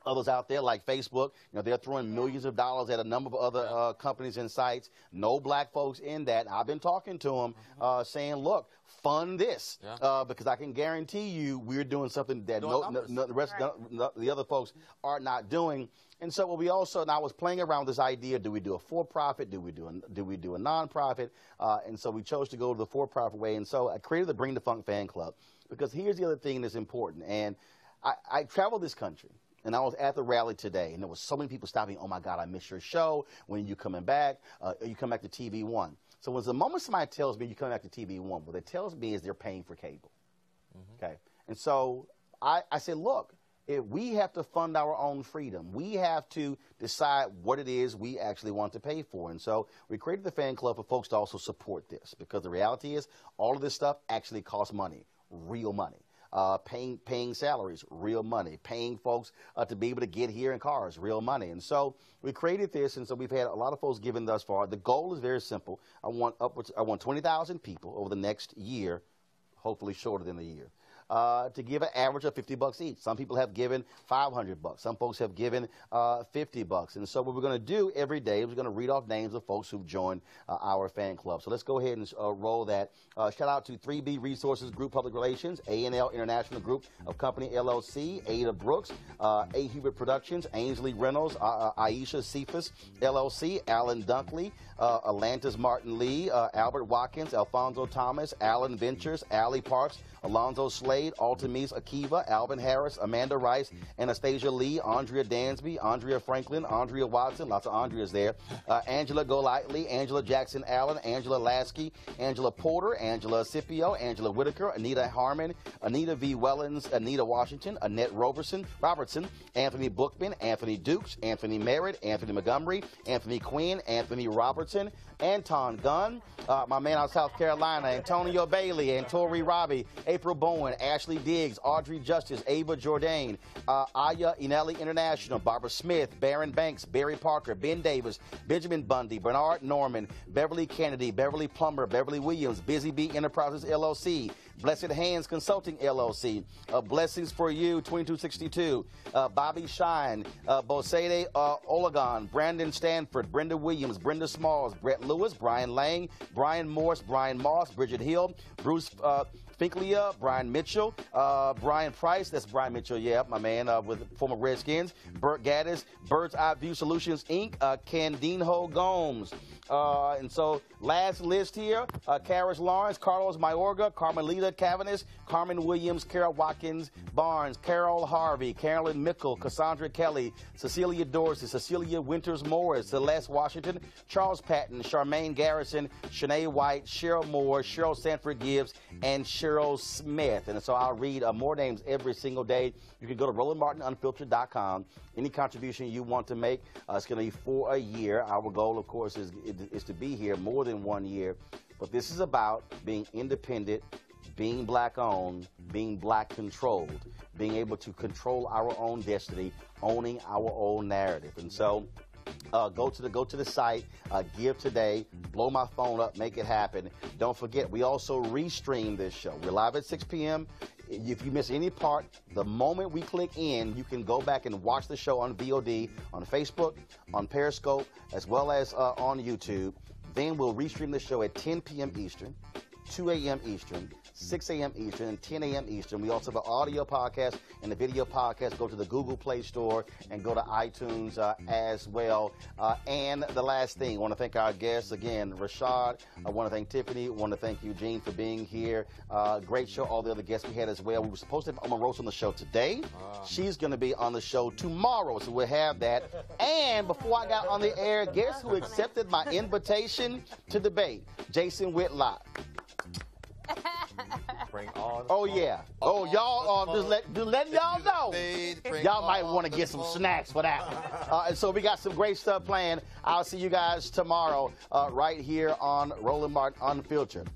others out there like Facebook, they're throwing millions of dollars at a number of other companies and sites. No black folks in that. I've been talking to them saying, look, fund this because I can guarantee you we're doing something that the other folks are not doing. And so what we also, and I was playing around with this idea, do we do a for-profit? Do we do a non-profit? And so we chose to go to the for-profit way. And so I created the Bring the Funk fan club because here's the other thing that's important. And I traveled this country. And I was at the rally today, and there was so many people stopping. Oh, my God, I missed your show. When are you coming back? You come back to TV One. So when the moment somebody tells me you come back to TV One, what it tells me is they're paying for cable. Okay? And so I said, look, we have to fund our own freedom. We have to decide what it is we actually want to pay for. And so we created the fan club for folks to also support this, because the reality is all of this stuff actually costs money, real money. Paying salaries, real money. Paying folks to be able to get here in cars, real money. And so we created this, and so we've had a lot of folks giving thus far. The goal is very simple. I want 20,000 people over the next year, hopefully shorter than a year, to give an average of $50 each. Some people have given $500. Some folks have given $50. And so what we're going to do every day is we're going to read off names of folks who've joined our fan club. So let's go ahead and roll that. Shout out to 3B Resources Group Public Relations, A&L International Group of Company LLC, Ada Brooks, A. Hubert Productions, Ainsley Reynolds, Aisha Cephas LLC, Alan Dunkley, Atlantis Martin Lee, Albert Watkins, Alfonso Thomas, Allen Ventures, Allie Parks, Alonzo Slade, Altamise Akiva, Alvin Harris, Amanda Rice, Anastasia Lee, Andrea Dansby, Andrea Franklin, Andrea Watson, lots of Andreas there, Angela Golightly, Angela Jackson Allen, Angela Lasky, Angela Porter, Angela Scipio, Angela Whitaker, Anita Harmon, Anita V. Wellens, Anita Washington, Annette Robertson, Anthony Bookman, Anthony Dukes, Anthony Merritt, Anthony Montgomery, Anthony Quinn, Anthony Robertson, Anton Gunn, my man out of South Carolina, Antonio Bailey, Antori Robbie, April Bowen, Ashley Diggs, Audrey Justice, Ava Jourdain, Aya Inelli International, Barbara Smith, Baron Banks, Barry Parker, Ben Davis, Benjamin Bundy, Bernard Norman, Beverly Kennedy, Beverly Plumber, Beverly Williams, Busy Bee Enterprises LLC, Blessed Hands Consulting LLC, Blessings for You 2262, Bobby Shine, Bosede Olegon, Brandon Stanford, Brenda Williams, Brenda Smalls, Brett Lewis, Brian Lang, Brian Morse, Brian Moss, Bridget Hill, Bruce Finklia, Brian Mitchell, Brian Price, that's Brian Mitchell, yeah, my man with former Redskins, Bert Gaddis, Bird's Eye View Solutions, Inc., Candinho Gomes. And so last list here, Karis Lawrence, Carlos Mayorga, Carmelita Cavanis, Carmen Williams, Carol Watkins Barnes, Carol Harvey, Carolyn Mickle, Cassandra Kelly, Cecilia Dorsey, Cecilia Winters Morris, Celeste Washington, Charles Patton, Charmaine Garrison, Shanae White, Cheryl Moore, Cheryl Sanford Gibbs, and Cheryl Smith. And so I'll read more names every single day. You can go to RolandMartinUnfiltered.com. Any contribution you want to make, it's going to be for a year. Our goal, of course, is to be here more than 1 year. But this is about being independent, being black-owned, being black-controlled, being able to control our own destiny, owning our own narrative. And so go to the site, give today, blow my phone up, make it happen. Don't forget, we also restream this show. We're live at 6 p.m. If you miss any part, the moment we click in, you can go back and watch the show on VOD, on Facebook, on Periscope, as well as on YouTube. Then we'll restream the show at 10 p.m. Eastern, 2 a.m. Eastern, 6 a.m. Eastern, and 10 a.m. Eastern. We also have an audio podcast and a video podcast. Go to the Google Play Store and go to iTunes as well. And the last thing, I want to thank our guests again, Rashad. I want to thank Tiffany. I want to thank Eugene for being here. Great show. All the other guests we had as well. We were supposed to have Oma Rose on the show today. She's going to be on the show tomorrow, so we'll have that. And before I got on the air, guess who accepted my invitation to debate? Jason Whitlock. Oh yeah. Oh y'all just letting y'all know. Y'all might want to get some snacks for that one. And so we got some great stuff planned. I'll see you guys tomorrow right here on Roland Martin Unfiltered.